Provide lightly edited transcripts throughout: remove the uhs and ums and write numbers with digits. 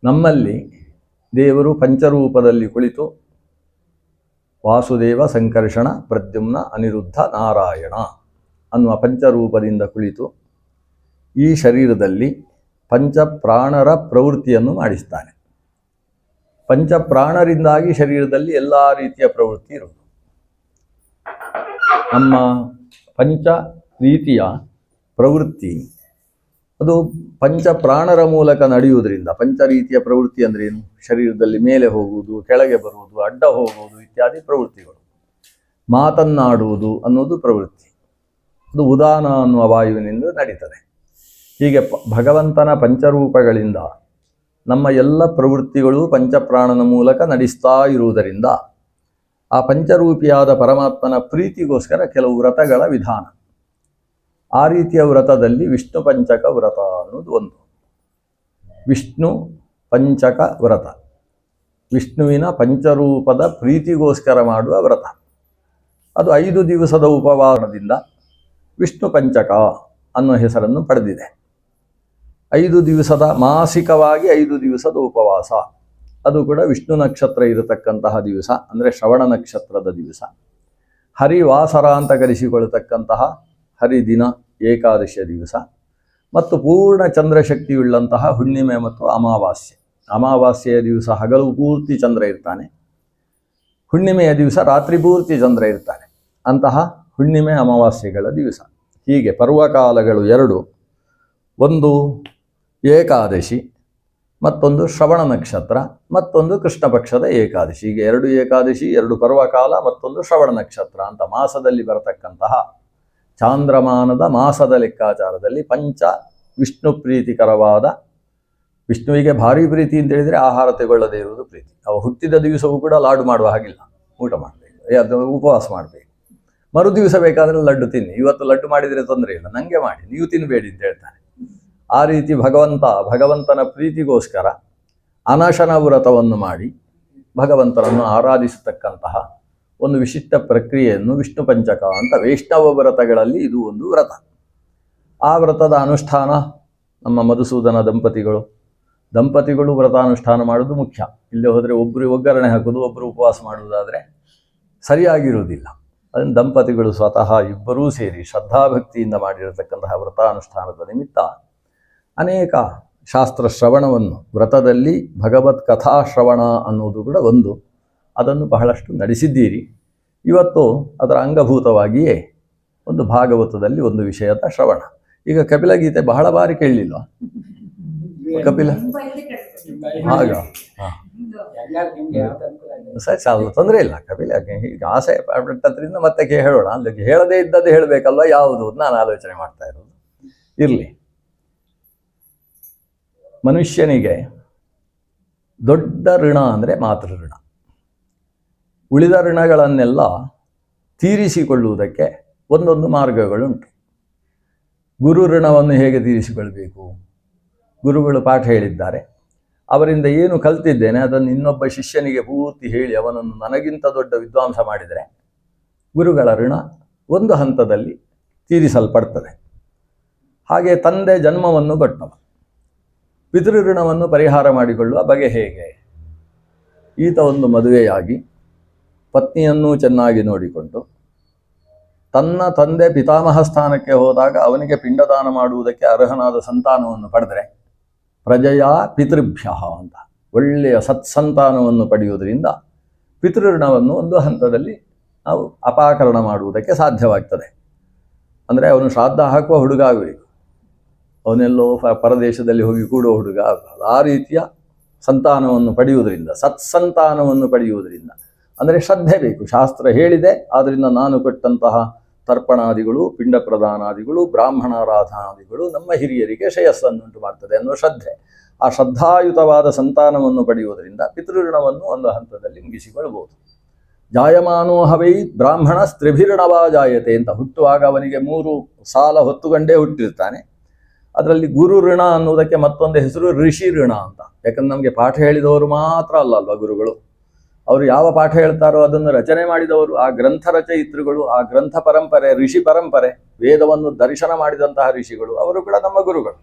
ನಮ್ಮಲ್ಲಿ ದೇವರು ಪಂಚರೂಪದಲ್ಲಿ ಕುಳಿತು ವಾಸುದೇವ, ಸಂಕರ್ಷಣ, ಪ್ರದ್ಯುಮ್ನ, ಅನಿರುದ್ಧ, ನಾರಾಯಣ ಅನ್ನುವ ಪಂಚರೂಪದಿಂದ ಕುಳಿತು ಈ ಶರೀರದಲ್ಲಿ ಪಂಚಪ್ರಾಣರ ಪ್ರವೃತ್ತಿಯನ್ನು ಮಾಡಿಸ್ತಾನೆ. ಪಂಚಪ್ರಾಣರಿಂದಾಗಿ ಶರೀರದಲ್ಲಿ ಎಲ್ಲ ರೀತಿಯ ಪ್ರವೃತ್ತಿ ಇರುವುದು. ನಮ್ಮ ಪಂಚ ರೀತಿಯ ಪ್ರವೃತ್ತಿ ಅದು ಪಂಚಪ್ರಾಣರ ಮೂಲಕ ನಡೆಯುವುದರಿಂದ, ಪಂಚರೀತಿಯ ಪ್ರವೃತ್ತಿ ಅಂದರೆ ಏನು? ಶರೀರದಲ್ಲಿ ಮೇಲೆ ಹೋಗುವುದು, ಕೆಳಗೆ ಬರುವುದು, ಅಡ್ಡ ಹೋಗುವುದು ಇತ್ಯಾದಿ ಪ್ರವೃತ್ತಿಗಳು. ಮಾತನ್ನಾಡುವುದು ಅನ್ನೋದು ಪ್ರವೃತ್ತಿ, ಅದು ಉದಾನ ಅನ್ನುವ ವಾಯುವಿನಿಂದ ನಡೀತದೆ. ಹೀಗೆ ಭಗವಂತನ ಪಂಚರೂಪಗಳಿಂದ ನಮ್ಮ ಎಲ್ಲ ಪ್ರವೃತ್ತಿಗಳು ಪಂಚಪ್ರಾಣನ ಮೂಲಕ ನಡೆಸ್ತಾ ಇರುವುದರಿಂದ ಆ ಪಂಚರೂಪಿಯಾದ ಪರಮಾತ್ಮನ ಪ್ರೀತಿಗೋಸ್ಕರ ಕೆಲವು ವ್ರತಗಳ ವಿಧಾನ. ಆ ರೀತಿಯ ವ್ರತದಲ್ಲಿ ವಿಷ್ಣು ಪಂಚಕ ವ್ರತ ಅನ್ನೋದು ಒಂದು. ವಿಷ್ಣು ಪಂಚಕ ವ್ರತ, ವಿಷ್ಣುವಿನ ಪಂಚರೂಪದ ಪ್ರೀತಿಗೋಸ್ಕರ ಮಾಡುವ ವ್ರತ. ಅದು 5 ದಿವಸದ ಉಪವಾಸದಿಂದ ವಿಷ್ಣು ಪಂಚಕ ಅನ್ನೋ ಹೆಸರನ್ನು ಪಡೆದಿದೆ. 5 ದಿವಸದ ಮಾಸಿಕವಾಗಿ 5 ದಿವಸದ ಉಪವಾಸ, ಅದು ಕೂಡ ವಿಷ್ಣು ನಕ್ಷತ್ರ ಇರತಕ್ಕಂತಹ ದಿವಸ, ಅಂದರೆ ಶ್ರವಣ ನಕ್ಷತ್ರದ ದಿವಸ. ಹರಿವಾಸರ ಅಂತ ಕರೆಸಿಕೊಳ್ಳತಕ್ಕಂತಹ ಹರಿದಿನ ಏಕಾದಶಿಯ ದಿವಸ, ಮತ್ತು ಪೂರ್ಣ ಚಂದ್ರಶಕ್ತಿಯುಳ್ಳಂತಹ ಹುಣ್ಣಿಮೆ ಮತ್ತು ಅಮಾವಾಸ್ಯೆ. ಅಮಾವಾಸ್ಯೆಯ ದಿವಸ ಹಗಲು ಪೂರ್ತಿ ಚಂದ್ರ ಇರ್ತಾನೆ, ಹುಣ್ಣಿಮೆಯ ದಿವಸ ರಾತ್ರಿ ಪೂರ್ತಿ ಚಂದ್ರ ಇರ್ತಾನೆ. ಅಂತಹ ಹುಣ್ಣಿಮೆ ಅಮಾವಾಸ್ಯೆಗಳ ದಿವಸ. ಹೀಗೆ ಪರ್ವಕಾಲಗಳು 2, ಒಂದು ಏಕಾದಶಿ, ಮತ್ತೊಂದು ಶ್ರವಣ ನಕ್ಷತ್ರ, ಮತ್ತೊಂದು ಕೃಷ್ಣ ಪಕ್ಷದ ಏಕಾದಶಿ. ಹೀಗೆ 2 ಏಕಾದಶಿ, 2 ಪರ್ವಕಾಲ, ಮತ್ತೊಂದು ಶ್ರವಣ ನಕ್ಷತ್ರ ಅಂತ ಮಾಸದಲ್ಲಿ ಬರತಕ್ಕಂತಹ ಚಾಂದ್ರಮಾನದ ಮಾಸದ ಲೆಕ್ಕಾಚಾರದಲ್ಲಿ ಪಂಚ ವಿಷ್ಣು ಪ್ರೀತಿಕರವಾದ, ವಿಷ್ಣುವಿಗೆ ಭಾರಿ ಪ್ರೀತಿ ಅಂತ ಹೇಳಿದರೆ ಆಹಾರ ತಗೊಳ್ಳದೇ ಇರುವುದು ಪ್ರೀತಿ. ಅವ ಹುಟ್ಟಿದ ದಿವಸವೂ ಕೂಡ ಲಾಡು ಮಾಡುವ ಹಾಗಿಲ್ಲ, ಊಟ ಮಾಡಬೇಕು, ಅದು ಉಪವಾಸ ಮಾಡಬೇಕು. ಮರು ದಿವಸ ಬೇಕಾದರೆ ಲಡ್ಡು ತಿನ್ನಿ, ಇವತ್ತು ಲಡ್ಡು ಮಾಡಿದರೆ ತೊಂದರೆ ಇಲ್ಲ, ನನಗೆ ಮಾಡಿ, ನೀವು ತಿನ್ನಬೇಡಿ ಅಂತ ಹೇಳ್ತಾನೆ. ಆ ರೀತಿ ಭಗವಂತನ ಪ್ರೀತಿಗೋಸ್ಕರ ಅನಶನ ವ್ರತವನ್ನು ಮಾಡಿ ಭಗವಂತನನ್ನು ಆರಾಧಿಸತಕ್ಕಂತಹ ಒಂದು ವಿಶಿಷ್ಟ ಪ್ರಕ್ರಿಯೆಯನ್ನು ವಿಷ್ಣು ಪಂಚಕ ಅಂತ ವೈಷ್ಣವ ವ್ರತಗಳಲ್ಲಿ ಇದು ಒಂದು ವ್ರತ. ಆ ವ್ರತದ ಅನುಷ್ಠಾನ ನಮ್ಮ ಮಧುಸೂದನ ದಂಪತಿಗಳು ವ್ರತಾನುಷ್ಠಾನ ಮಾಡೋದು ಮುಖ್ಯ. ಇಲ್ಲೇ ಹೋದರೆ ಒಬ್ಬರು ಒಗ್ಗರಣೆ ಹಾಕೋದು, ಒಬ್ಬರು ಉಪವಾಸ ಮಾಡುವುದಾದರೆ ಸರಿಯಾಗಿರುವುದಿಲ್ಲ. ಅದನ್ನು ದಂಪತಿಗಳು ಸ್ವತಃ ಇಬ್ಬರೂ ಸೇರಿ ಶ್ರದ್ಧಾಭಕ್ತಿಯಿಂದ ಮಾಡಿರತಕ್ಕಂತಹ ವ್ರತಾನುಷ್ಠಾನದ ನಿಮಿತ್ತ ಅನೇಕ ಶಾಸ್ತ್ರ ಶ್ರವಣವನ್ನು, ವ್ರತದಲ್ಲಿ ಭಗವತ್ ಕಥಾ ಶ್ರವಣ ಅನ್ನುವುದು ಕೂಡ ಒಂದು, ಅದನ್ನು ಬಹಳಷ್ಟು ನಡೆಸಿದ್ದೀರಿ. ಇವತ್ತು ಅದರ ಅಂಗಭೂತವಾಗಿಯೇ ಒಂದು ಭಾಗವತದಲ್ಲಿ ಒಂದು ವಿಷಯದ ಶ್ರವಣ. ಈಗ ಕಪಿಲ ಗೀತೆ ಬಹಳ ಬಾರಿ ಕೇಳಲಿಲ್ಲ? ಕಪಿಲ ಆಗ ಸರಿ, ತೊಂದರೆ ಇಲ್ಲ. ಕಪಿಲ ಈಗ ಆಸೆ ಪಟ್ಟದ್ರಿಂದ ಮತ್ತೆ ಹೇಳೋಣ, ಅಲ್ಲಿಗೆ ಹೇಳದೇ ಇದ್ದದ್ದು ಹೇಳಬೇಕಲ್ವ, ಯಾವುದು ನಾನು ಆಲೋಚನೆ ಮಾಡ್ತಾ ಇರೋದು. ಇರಲಿ. ಮನುಷ್ಯನಿಗೆ ದೊಡ್ಡ ಋಣ ಅಂದರೆ ಮಾತೃ ಋಣ. ಉಳಿದ ಋಣಗಳನ್ನೆಲ್ಲ ತೀರಿಸಿಕೊಳ್ಳುವುದಕ್ಕೆ ಒಂದೊಂದು ಮಾರ್ಗಗಳುಂಟು. ಗುರು ಋಣವನ್ನು ಹೇಗೆ ತೀರಿಸಿಕೊಳ್ಬೇಕು? ಗುರುಗಳು ಪಾಠ ಹೇಳಿದ್ದಾರೆ, ಅವರಿಂದ ಏನು ಕಲ್ತಿದ್ದೇನೆ ಅದನ್ನು ಇನ್ನೊಬ್ಬ ಶಿಷ್ಯನಿಗೆ ಪೂರ್ತಿ ಹೇಳಿ ಅವನನ್ನು ನನಗಿಂತ ದೊಡ್ಡ ವಿದ್ವಾಂಸ ಮಾಡಿದರೆ ಗುರುಗಳ ಋಣ ಒಂದು ಹಂತದಲ್ಲಿ ತೀರಿಸಲ್ಪಡ್ತದೆ. ಹಾಗೆ ತಂದೆ ಜನ್ಮವನ್ನು ಕೊಟ್ಟವ, ಪಿತೃ ಋಣವನ್ನು ಪರಿಹಾರ ಮಾಡಿಕೊಳ್ಳುವ ಬಗೆ ಹೇಗೆ? ಈತ ಒಂದು ಮದುವೆಯಾಗಿ ಪತ್ನಿಯನ್ನೂ ಚೆನ್ನಾಗಿ ನೋಡಿಕೊಂಡು ತನ್ನ ತಂದೆ ಪಿತಾಮಹ ಸ್ಥಾನಕ್ಕೆ ಹೋದಾಗ ಅವನಿಗೆ ಪಿಂಡದಾನ ಮಾಡುವುದಕ್ಕೆ ಅರ್ಹನಾದ ಸಂತಾನವನ್ನು ಪಡೆದರೆ ಪ್ರಜೆಯ ಪಿತೃಭ್ಯ ಅಂತ ಒಳ್ಳೆಯ ಸತ್ಸಂತಾನವನ್ನು ಪಡೆಯುವುದರಿಂದ ಪಿತೃಋಣವನ್ನು ಒಂದು ಹಂತದಲ್ಲಿ ನಾವು ಅಪಾಕರಣ ಮಾಡುವುದಕ್ಕೆ ಸಾಧ್ಯವಾಗ್ತದೆ. ಅಂದರೆ ಅವನು ಶ್ರಾದ್ದ ಹಾಕುವ ಹುಡುಗ ಆಗಬೇಕು, ಅವನೆಲ್ಲೋ ಪರದೇಶದಲ್ಲಿ ಹೋಗಿ ಕೂಡುವ ಹುಡುಗ ಆಗಬಾರ್ದು. ಆ ರೀತಿಯ ಸಂತಾನವನ್ನು ಪಡೆಯುವುದರಿಂದ, ಸತ್ಸಂತಾನವನ್ನು ಪಡೆಯುವುದರಿಂದ, ಅಂದರೆ ಶ್ರದ್ಧೆ ಬೇಕು. ಶಾಸ್ತ್ರ ಹೇಳಿದೆ, ಆದ್ದರಿಂದ ನಾನು ಕೊಟ್ಟಂತಹ ತರ್ಪಣಾದಿಗಳು, ಪಿಂಡ ಪ್ರದಾನಾದಿಗಳು, ಬ್ರಾಹ್ಮಣಾರಾಧನಾದಿಗಳು ನಮ್ಮ ಹಿರಿಯರಿಗೆ ಶ್ರೇಯಸ್ಸನ್ನುಂಟು ಮಾಡ್ತದೆ ಅನ್ನೋ ಶ್ರದ್ಧೆ. ಆ ಶ್ರದ್ಧಾಯುತವಾದ ಸಂತಾನವನ್ನು ಪಡೆಯುವುದರಿಂದ ಪಿತೃಋಣವನ್ನು ಒಂದು ಹಂತದಲ್ಲಿ ಮುಗಿಸಿಕೊಳ್ಳಬಹುದು. ಜಾಯಮಾನೋ ಹವೈ ಬ್ರಾಹ್ಮಣ ಸ್ತ್ರಿಭಿರ್ಣವಾ ಜಾಯತೆ ಅಂತ, ಹುಟ್ಟುವಾಗ ಅವನಿಗೆ 3 ಸಾಲ ಹೊತ್ತುಕೊಂಡೇ ಹುಟ್ಟಿರ್ತಾನೆ. ಅದರಲ್ಲಿ ಗುರು ಋಣ ಅನ್ನುವುದಕ್ಕೆ ಮತ್ತೊಂದು ಹೆಸರು ಋಷಿ ಋಣ ಅಂತ. ಯಾಕಂದ್ರೆ ನಮಗೆ ಪಾಠ ಹೇಳಿದವರು ಮಾತ್ರ ಅಲ್ವಾ ಗುರುಗಳು, ಅವರು ಯಾವ ಪಾಠ ಹೇಳ್ತಾರೋ ಅದನ್ನು ರಚನೆ ಮಾಡಿದವರು, ಆ ಗ್ರಂಥ ರಚಯಿತೃಗಳು, ಆ ಗ್ರಂಥ ಪರಂಪರೆ, ಋಷಿ ಪರಂಪರೆ, ವೇದವನ್ನು ದರ್ಶನ ಮಾಡಿದಂತಹ ಋಷಿಗಳು, ಅವರು ಕೂಡ ನಮ್ಮ ಗುರುಗಳು.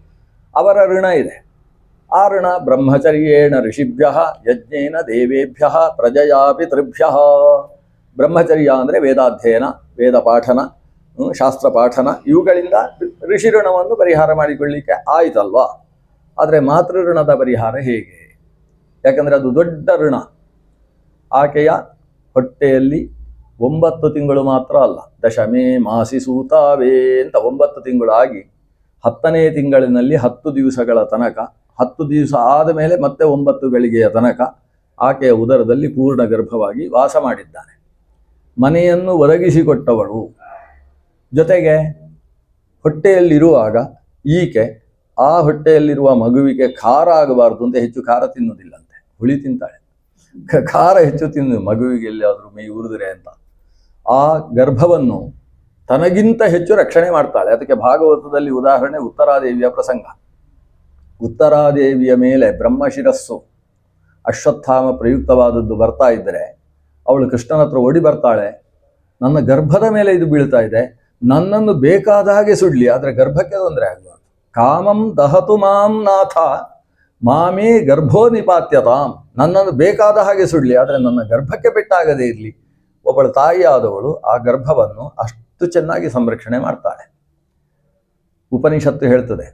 ಅವರ ಋಣ ಇದೆ. ಆ ಋಣ ಬ್ರಹ್ಮಚರ್ಯೇಣ ಋಷಿಭ್ಯ ಯಜ್ಞೇನ ದೇವೇಭ್ಯ ಪ್ರಜಯಾ ಪಿತೃಭ್ಯ. ಬ್ರಹ್ಮಚರ್ಯ ಅಂದರೆ ವೇದಾಧ್ಯಯನ, ವೇದ ಪಾಠನ, ಶಾಸ್ತ್ರ ಪಾಠನ, ಇವುಗಳಿಂದ ಋಷಿ ಋಣವನ್ನು ಪರಿಹಾರ ಮಾಡಿಕೊಳ್ಳಿಕ್ಕೆ ಆಯ್ತಲ್ವಾ. ಆದರೆ ಮಾತೃ ಋಣದ ಪರಿಹಾರ ಹೇಗೆ? ಯಾಕಂದರೆ ಅದು ದೊಡ್ಡ ಋಣ. ಆಕೆಯ ಹೊಟ್ಟೆಯಲ್ಲಿ 9 ತಿಂಗಳು ಮಾತ್ರ ಅಲ್ಲ, ದಶಮೇ ಮಾಸಿ ಸೂತಾವೇ ಅಂತ 9 ತಿಂಗಳಾಗಿ 10ನೇ ತಿಂಗಳಿನಲ್ಲಿ 10 ದಿವಸಗಳ ತನಕ, 10 ದಿವಸ ಆದ ಮೇಲೆ ಮತ್ತೆ 9 ಗಳಿಗೆಯ ತನಕ ಆಕೆಯ ಉದರದಲ್ಲಿ ಪೂರ್ಣ ಗರ್ಭವಾಗಿ ವಾಸ ಮಾಡಿದ್ದಾನೆ. ಮನೆಯನ್ನು ಒದಗಿಸಿಕೊಟ್ಟವಳು. ಜೊತೆಗೆ ಹೊಟ್ಟೆಯಲ್ಲಿರುವಾಗ ಈಕೆ ಆ ಹೊಟ್ಟೆಯಲ್ಲಿರುವ ಮಗುವಿಗೆ ಖಾರ ಆಗಬಾರ್ದು ಅಂತ ಹೆಚ್ಚು ಖಾರ ತಿನ್ನುವುದಿಲ್ಲಂತೆ, ಹುಳಿ ತಿಂತಾಳೆ. ಖಾರ ಹೆಚ್ಚು ತಿನ್ನು ಮಗುವಿಗೆ ಎಲ್ಲಿಯಾದರೂ ಮೈ ಉರಿದ್ರೆ ಅಂತ. ಆ ಗರ್ಭವನ್ನು ತನಗಿಂತ ಹೆಚ್ಚು ರಕ್ಷಣೆ ಮಾಡ್ತಾಳೆ. ಅದಕ್ಕೆ ಭಾಗವತದಲ್ಲಿ ಉದಾಹರಣೆ ಉತ್ತರಾದೇವಿಯ ಪ್ರಸಂಗ. ಉತ್ತರಾದೇವಿಯ ಮೇಲೆ ಬ್ರಹ್ಮಶಿರಸ್ಸು ಅಶ್ವತ್ಥಾಮ ಪ್ರಯುಕ್ತವಾದದ್ದು ಬರ್ತಾ ಇದ್ದರೆ ಅವಳು ಕೃಷ್ಣನ ಹತ್ರ ಓಡಿ ಬರ್ತಾಳೆ. ನನ್ನ ಗರ್ಭದ ಮೇಲೆ ಇದು ಬೀಳ್ತಾ ಇದೆ, ನನ್ನನ್ನು ಬೇಕಾದ ಹಾಗೆ ಸುಡ್ಲಿ, ಆದರೆ ಗರ್ಭಕ್ಕೆ ತೊಂದರೆ ಆಗಬಾರ್ದು. ಕಾಮಂ ದಹತು ಮಾಂ ನಾಥ ಮಾಮೇ ಗರ್ಭೋ ನಿಪಾತ್ಯತಾಂ. ನನ್ನನ್ನು ಬೇಕಾದ ಹಾಗೆ ಸುಡ್ಲಿ, ಆದರೆ ನನ್ನ ಗರ್ಭಕ್ಕೆ ಪೆಟ್ಟಾಗದೇ ಇರಲಿ. ಒಬ್ಬಳು ತಾಯಿಯಾದವಳು ಆ ಗರ್ಭವನ್ನು ಅಷ್ಟು ಚೆನ್ನಾಗಿ ಸಂರಕ್ಷಣೆ ಮಾಡ್ತಾಳೆ. ಉಪನಿಷತ್ತು ಹೇಳ್ತದೆ,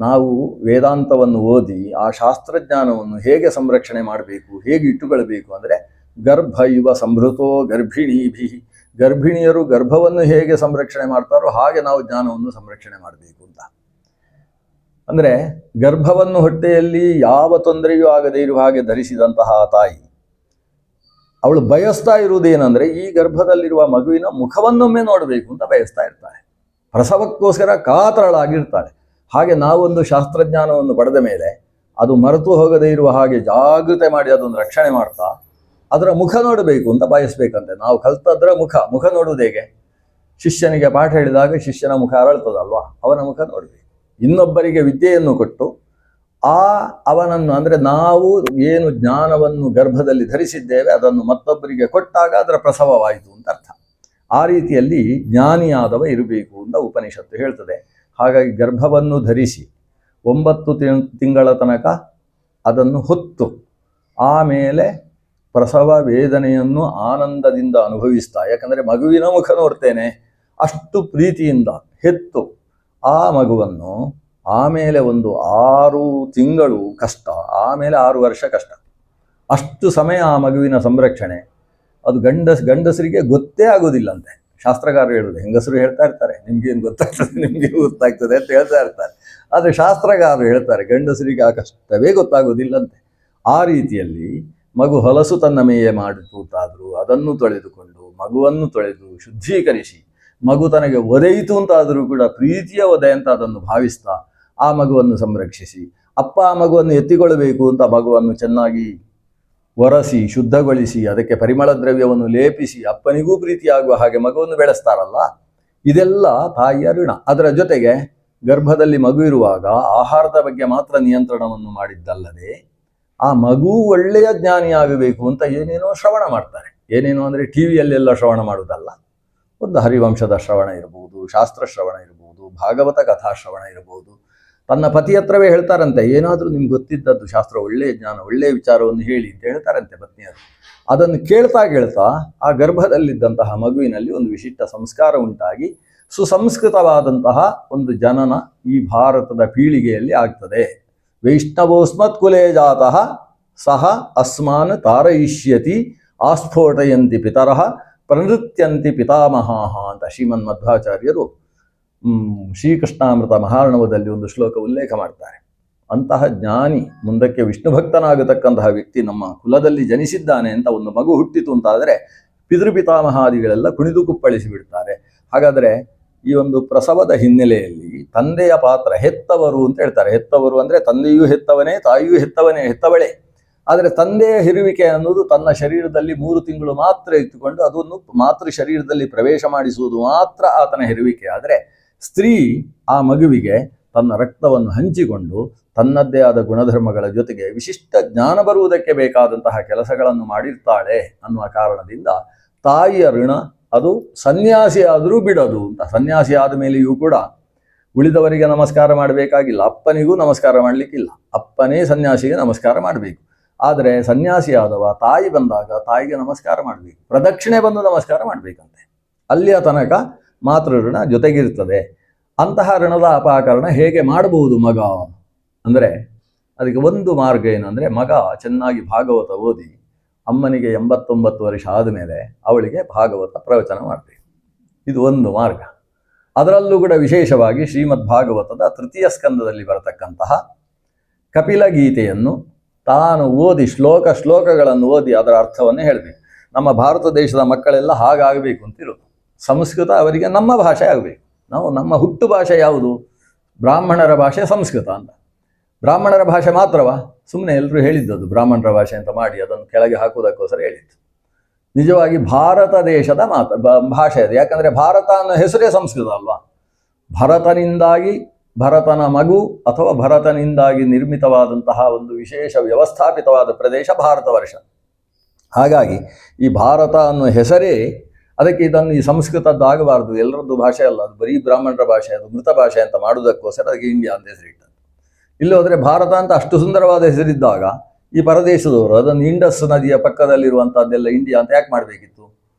ನಾವು ವೇದಾಂತವನ್ನು ಓದಿ ಆ ಶಾಸ್ತ್ರಜ್ಞಾನವನ್ನು ಹೇಗೆ ಸಂರಕ್ಷಣೆ ಮಾಡಬೇಕು, ಹೇಗೆ ಇಟ್ಟುಕೊಳ್ಬೇಕು ಅಂದರೆ ಗರ್ಭ ಇವ ಸಂಭೃತೋ ಗರ್ಭಿಣೀಭಿ. ಗರ್ಭಿಣಿಯರು ಗರ್ಭವನ್ನು ಹೇಗೆ ಸಂರಕ್ಷಣೆ ಮಾಡ್ತಾರೋ ಹಾಗೆ ನಾವು ಜ್ಞಾನವನ್ನು ಸಂರಕ್ಷಣೆ ಮಾಡಬೇಕು ಅಂತ. ಅಂದರೆ ಗರ್ಭವನ್ನು ಹೊಟ್ಟೆಯಲ್ಲಿ ಯಾವ ತೊಂದರೆಯೂ ಆಗದೇ ಇರುವ ಹಾಗೆ ಧರಿಸಿದಂತಹ ತಾಯಿ ಅವಳು ಬಯಸ್ತಾ ಇರುವುದೇನೆಂದರೆ ಈ ಗರ್ಭದಲ್ಲಿರುವ ಮಗುವಿನ ಮುಖವನ್ನೊಮ್ಮೆ ನೋಡಬೇಕು ಅಂತ ಬಯಸ್ತಾ ಇರ್ತಾಳೆ. ಪ್ರಸವಕ್ಕೋಸ್ಕರ ಕಾತರಳಾಗಿರ್ತಾಳೆ. ಹಾಗೆ ನಾವೊಂದು ಶಾಸ್ತ್ರಜ್ಞಾನವನ್ನು ಪಡೆದ ಮೇಲೆ ಅದು ಮರೆತು ಹೋಗದೇ ಇರುವ ಹಾಗೆ ಜಾಗೃತೆ ಮಾಡಿ ಅದನ್ನು ರಕ್ಷಣೆ ಮಾಡ್ತಾ ಅದರ ಮುಖ ನೋಡಬೇಕು ಅಂತ ಬಯಸ್ಬೇಕಂತೆ. ನಾವು ಕಲ್ತದ್ರ ಮುಖ ನೋಡುವುದು ಹೇಗೆ? ಶಿಷ್ಯನಿಗೆ ಪಾಠ ಹೇಳಿದಾಗ ಶಿಷ್ಯನ ಮುಖ ಅರಳ್ತದಲ್ವಾ, ಅವನ ಮುಖ ನೋಡಬೇಕು. ಇನ್ನೊಬ್ಬರಿಗೆ ವಿದ್ಯೆಯನ್ನು ಕೊಟ್ಟು ಅವನನ್ನು ಅಂದರೆ ನಾವು ಏನು ಜ್ಞಾನವನ್ನು ಗರ್ಭದಲ್ಲಿ ಧರಿಸಿದ್ದೇವೆ ಅದನ್ನು ಮತ್ತೊಬ್ಬರಿಗೆ ಕೊಟ್ಟಾಗ ಅದರ ಪ್ರಸವವಾಯಿತು ಅಂತ ಅರ್ಥ. ಆ ರೀತಿಯಲ್ಲಿ ಜ್ಞಾನಿಯಾದವ ಇರಬೇಕು ಅಂತ ಉಪನಿಷತ್ತು ಹೇಳ್ತದೆ. ಹಾಗಾಗಿ ಗರ್ಭವನ್ನು ಧರಿಸಿ 9 ತಿಂಗಳ ತನಕ ಅದನ್ನು ಹೊತ್ತು ಆಮೇಲೆ ಪ್ರಸವ ವೇದನೆಯನ್ನು ಆನಂದದಿಂದ ಅನುಭವಿಸ್ತಾ, ಯಾಕಂದರೆ ಮಗುವಿನ ಮುಖ ನೋಡ್ತೇನೆ ಅಷ್ಟು ಪ್ರೀತಿಯಿಂದ ಹೆತ್ತು ಆ ಮಗುವನ್ನು ಆಮೇಲೆ ಒಂದು 6 ತಿಂಗಳು ಕಷ್ಟ, ಆಮೇಲೆ 6 ವರ್ಷ ಕಷ್ಟ. ಅಷ್ಟು ಸಮಯ ಆ ಮಗುವಿನ ಸಂರಕ್ಷಣೆ ಅದು ಗಂಡಸರಿಗೆ ಗೊತ್ತೇ ಆಗೋದಿಲ್ಲಂತೆ. ಶಾಸ್ತ್ರಕಾರರು ಹೇಳುವುದು, ಹೆಂಗಸರು ಹೇಳ್ತಾ ಇರ್ತಾರೆ ನಿಮ್ಗೇನು ಗೊತ್ತಾಗ್ತದೆ ನಿಮ್ಗೇನು ಗೊತ್ತಾಗ್ತದೆ ಅಂತ ಹೇಳ್ತಾ ಇರ್ತಾರೆ. ಆದರೆ ಶಾಸ್ತ್ರಕಾರರು ಹೇಳ್ತಾರೆ ಗಂಡಸರಿಗೆ ಆ ಕಷ್ಟವೇ ಗೊತ್ತಾಗೋದಿಲ್ಲಂತೆ. ಆ ರೀತಿಯಲ್ಲಿ ಮಗು ಹೊಲಸು ತನ್ನ ಮೇಯೆ ಮಾಡಿತು ಅಂತಾದರೂ ಅದನ್ನು ತೊಳೆದುಕೊಂಡು ಮಗುವನ್ನು ತೊಳೆದು ಶುದ್ಧೀಕರಿಸಿ ಮಗು ತನಗೆ ಒದೆಯಿತು ಅಂತಾದರೂ ಕೂಡ ಪ್ರೀತಿಯ ಒದೆ ಅಂತ ಅದನ್ನು ಭಾವಿಸ್ತಾ ಆ ಮಗುವನ್ನು ಸಂರಕ್ಷಿಸಿ, ಅಪ್ಪ ಆ ಮಗುವನ್ನು ಎತ್ತಿಕೊಳ್ಳಬೇಕು ಅಂತ ಮಗುವನ್ನು ಚೆನ್ನಾಗಿ ಒರೆಸಿ ಶುದ್ಧಗೊಳಿಸಿ ಅದಕ್ಕೆ ಪರಿಮಳ ದ್ರವ್ಯವನ್ನು ಲೇಪಿಸಿ ಅಪ್ಪನಿಗೂ ಪ್ರೀತಿಯಾಗುವ ಹಾಗೆ ಮಗುವನ್ನು ಬೆಳೆಸ್ತಾರಲ್ಲ, ಇದೆಲ್ಲ ತಾಯಿಯ ಋಣ. ಅದರ ಜೊತೆಗೆ ಗರ್ಭದಲ್ಲಿ ಮಗು ಇರುವಾಗ ಆಹಾರದ ಬಗ್ಗೆ ಮಾತ್ರ ನಿಯಂತ್ರಣವನ್ನು ಮಾಡಿದ್ದಲ್ಲದೆ ಆ ಮಗು ಒಳ್ಳೆಯ ಜ್ಞಾನಿಯಾಗಬೇಕು ಅಂತ ಏನೇನೋ ಶ್ರವಣ ಮಾಡ್ತಾರೆ. ಏನೇನೋ ಅಂದರೆ ಟಿ ವಿಯಲ್ಲೆಲ್ಲ ಶ್ರವಣ ಮಾಡುವುದಲ್ಲ, ಒಂದು ಹರಿವಂಶದ ಶ್ರವಣ ಇರಬಹುದು, ಶಾಸ್ತ್ರ ಶ್ರವಣ ಇರಬಹುದು, ಭಾಗವತ ಕಥಾ ಶ್ರವಣ ಇರಬಹುದು. ತನ್ನ ಪತಿ ಹತ್ರವೇ ಹೇಳ್ತಾರಂತೆ, ಏನಾದರೂ ನಿಮ್ಗೆ ಗೊತ್ತಿದ್ದದ್ದು ಶಾಸ್ತ್ರ ಒಳ್ಳೆಯ ಜ್ಞಾನ ಒಳ್ಳೆಯ ವಿಚಾರವನ್ನು ಹೇಳಿ ಅಂತ ಹೇಳ್ತಾರಂತೆ ಪತ್ನಿಯರು. ಅದನ್ನು ಕೇಳ್ತಾ ಆ ಗರ್ಭದಲ್ಲಿದ್ದಂತಹ ಮಗುವಿನಲ್ಲಿ ಒಂದು ವಿಶಿಷ್ಟ ಸಂಸ್ಕಾರ ಉಂಟಾಗಿ ಸುಸಂಸ್ಕೃತವಾದಂತಹ ಒಂದು ಜನನ ಈ ಭಾರತದ ಪೀಳಿಗೆಯಲ್ಲಿ ಆಗ್ತದೆ. ವೈಷ್ಣವೋಸ್ಮತ್ ಕುಲೇ ಜಾತಃ ಸಹ ಅಸ್ಮಾನ್ ತಾರಯಿಷ್ಯತಿ ಆಸ್ಫೋಟಯಂತಿ ಪಿತರಃ ಪ್ರನೃತ್ಯಂತಿ ಪಿತಾಮಹಾಃ ಅಂತ ಶ್ರೀಮನ್ ಮಧ್ವಾಚಾರ್ಯರು ಶ್ರೀಕೃಷ್ಣಾಮೃತ ಮಹಾರ್ಣವದಲ್ಲಿ ಒಂದು ಶ್ಲೋಕ ಉಲ್ಲೇಖ ಮಾಡ್ತಾರೆ. ಅಂತಹ ಜ್ಞಾನಿ ಮುಂದಕ್ಕೆ ವಿಷ್ಣು ಭಕ್ತನಾಗತಕ್ಕಂತಹ ವ್ಯಕ್ತಿ ನಮ್ಮ ಕುಲದಲ್ಲಿ ಜನಿಸಿದ್ದಾನೆ ಅಂತ ಒಂದು ಮಗು ಹುಟ್ಟಿತು ಅಂತಾದರೆ ಪಿತೃಪಿತಾಮಹಾದಿಗಳೆಲ್ಲ ಕುಣಿದು ಕುಪ್ಪಳಿಸಿ ಬಿಡ್ತಾರೆ. ಹಾಗಾದರೆ ಈ ಒಂದು ಪ್ರಸವದ ಹಿನ್ನೆಲೆಯಲ್ಲಿ ತಂದೆಯ ಪಾತ್ರ, ಹೆತ್ತವರು ಅಂತ ಹೇಳ್ತಾರೆ. ಹೆತ್ತವರು ಅಂದರೆ ತಂದೆಯೂ ಹೆತ್ತವನೇ, ತಾಯಿಯೂ ಹೆತ್ತವಳೇ. ಆದರೆ ತಂದೆಯ ಹೆರುವಿಕೆ ಅನ್ನೋದು ತನ್ನ ಶರೀರದಲ್ಲಿ 3 ತಿಂಗಳು ಮಾತ್ರ ಇಟ್ಟುಕೊಂಡು ಅದನ್ನು ಮಾತೃ ಶರೀರದಲ್ಲಿ ಪ್ರವೇಶ ಮಾಡಿಸುವುದು ಮಾತ್ರ ಆತನ ಹೆರುವಿಕೆ. ಆದರೆ ಸ್ತ್ರೀ ಆ ಮಗುವಿಗೆ ತನ್ನ ರಕ್ತವನ್ನು ಹಂಚಿಕೊಂಡು ತನ್ನದ್ದೇ ಆದ ಗುಣಧರ್ಮಗಳ ಜೊತೆಗೆ ವಿಶಿಷ್ಟ ಜ್ಞಾನ ಬರುವುದಕ್ಕೆ ಬೇಕಾದಂತಹ ಕೆಲಸಗಳನ್ನು ಮಾಡಿರ್ತಾಳೆ ಅನ್ನುವ ಕಾರಣದಿಂದ ತಾಯಿಯ ಋಣ ಅದು ಸನ್ಯಾಸಿ ಆದರೂ ಬಿಡೋದು ಅಂತ. ಸನ್ಯಾಸಿ ಆದ ಮೇಲೆಯೂ ಕೂಡ ಉಳಿದವರಿಗೆ ನಮಸ್ಕಾರ ಮಾಡಬೇಕಾಗಿಲ್ಲ, ಅಪ್ಪನಿಗೂ ನಮಸ್ಕಾರ ಮಾಡಲಿಕ್ಕಿಲ್ಲ, ಅಪ್ಪನೇ ಸನ್ಯಾಸಿಗೆ ನಮಸ್ಕಾರ ಮಾಡಬೇಕು. ಆದರೆ ಸನ್ಯಾಸಿಯಾದವ ತಾಯಿ ಬಂದಾಗ ತಾಯಿಗೆ ನಮಸ್ಕಾರ ಮಾಡಬೇಕು, ಪ್ರದಕ್ಷಿಣೆ ಬಂದು ನಮಸ್ಕಾರ ಮಾಡಬೇಕಂತೆ. ಅಲ್ಲಿಯ ತನಕ ಮಾತೃ ಋಣ ಜೊತೆಗಿರ್ತದೆ. ಅಂತಹ ಋಣದ ಅಪಕರಣ ಹೇಗೆ ಮಾಡಬಹುದು ಮಗ ಅಂದರೆ ಅದಕ್ಕೆ ಒಂದು ಮಾರ್ಗ ಏನಂದರೆ, ಮಗ ಚೆನ್ನಾಗಿ ಭಾಗವತ ಓದಿ ಅಮ್ಮನಿಗೆ 89 ವರ್ಷ ಆದಮೇಲೆ ಅವಳಿಗೆ ಭಾಗವತ ಪ್ರವಚನ ಮಾಡಬೇಕು. ಇದು ಒಂದು ಮಾರ್ಗ. ಅದರಲ್ಲೂ ಕೂಡ ವಿಶೇಷವಾಗಿ ಶ್ರೀಮದ್ ಭಾಗವತದ ತೃತೀಯ ಸ್ಕಂದದಲ್ಲಿ ಬರತಕ್ಕಂತಹ ಕಪಿಲ ಗೀತೆಯನ್ನು ತಾನು ಓದಿ ಶ್ಲೋಕಗಳನ್ನು ಓದಿ ಅದರ ಅರ್ಥವನ್ನೇ ಹೇಳಬೇಕು. ನಮ್ಮ ಭಾರತ ದೇಶದ ಮಕ್ಕಳೆಲ್ಲ ಹಾಗಾಗಬೇಕು ಅಂತಿರೋದು. ಸಂಸ್ಕೃತ ಅವರಿಗೆ ನಮ್ಮ ಭಾಷೆ ಆಗಬೇಕು. ನಮ್ಮ ಹುಟ್ಟು ಭಾಷೆ ಯಾವುದು? ಬ್ರಾಹ್ಮಣರ ಭಾಷೆ ಸಂಸ್ಕೃತ ಅಂತ. ಬ್ರಾಹ್ಮಣರ ಭಾಷೆ ಮಾತ್ರವಾ? ಸುಮ್ಮನೆ ಎಲ್ಲರೂ ಹೇಳಿದ್ದದು ಬ್ರಾಹ್ಮಣರ ಭಾಷೆ ಅಂತ ಮಾಡಿ ಅದನ್ನು ಕೆಳಗೆ ಹಾಕುವುದಕ್ಕೋಸ್ಕರ ಹೇಳಿದ್ದು. ನಿಜವಾಗಿ ಭಾರತ ದೇಶದ ಭಾಷೆ ಅದು. ಯಾಕಂದರೆ ಭಾರತ ಅನ್ನೋ ಹೆಸರೇ ಸಂಸ್ಕೃತ ಅಲ್ವಾ. ಭರತನಿಂದಾಗಿ, ಭರತನ ಮಗು ಅಥವಾ ಭರತನಿಂದಾಗಿ ನಿರ್ಮಿತವಾದಂತಹ ಒಂದು ವಿಶೇಷ ವ್ಯವಸ್ಥಾಪಿತವಾದ ಪ್ರದೇಶ ಭಾರತ ವರ್ಷ. ಹಾಗಾಗಿ ಈ ಭಾರತ ಅನ್ನೋ ಹೆಸರೇ ಅದಕ್ಕೆ ಇದನ್ನು ಈ ಸಂಸ್ಕೃತದ್ದಾಗಬಾರ್ದು, ಎಲ್ಲರದ್ದು ಭಾಷೆ ಅಲ್ಲ, ಅದು ಬರೀ ಬ್ರಾಹ್ಮಣರ ಭಾಷೆ, ಅದು ಮೃತ ಭಾಷೆ ಅಂತ ಮಾಡುವುದಕ್ಕೋಸ್ಕರ ಅದಕ್ಕೆ ಇಂಡಿಯಾ ಅಂತ ಹೆಸರಿಟ್ಟದ್ದು. ಇಲ್ಲಿ ಹೋದರೆ ಭಾರತ ಅಂತ ಅಷ್ಟು ಸುಂದರವಾದ ಹೆಸರಿದ್ದಾಗ ಈ ಪರದೇಶದವರು ಅದನ್ನು ಇಂಡಸ್ ನದಿಯ ಪಕ್ಕದಲ್ಲಿರುವಂಥದ್ದೆಲ್ಲ ಇಂಡಿಯಾ ಅಂತ ಯಾಕೆ ಮಾಡಬೇಕಿತ್ತು?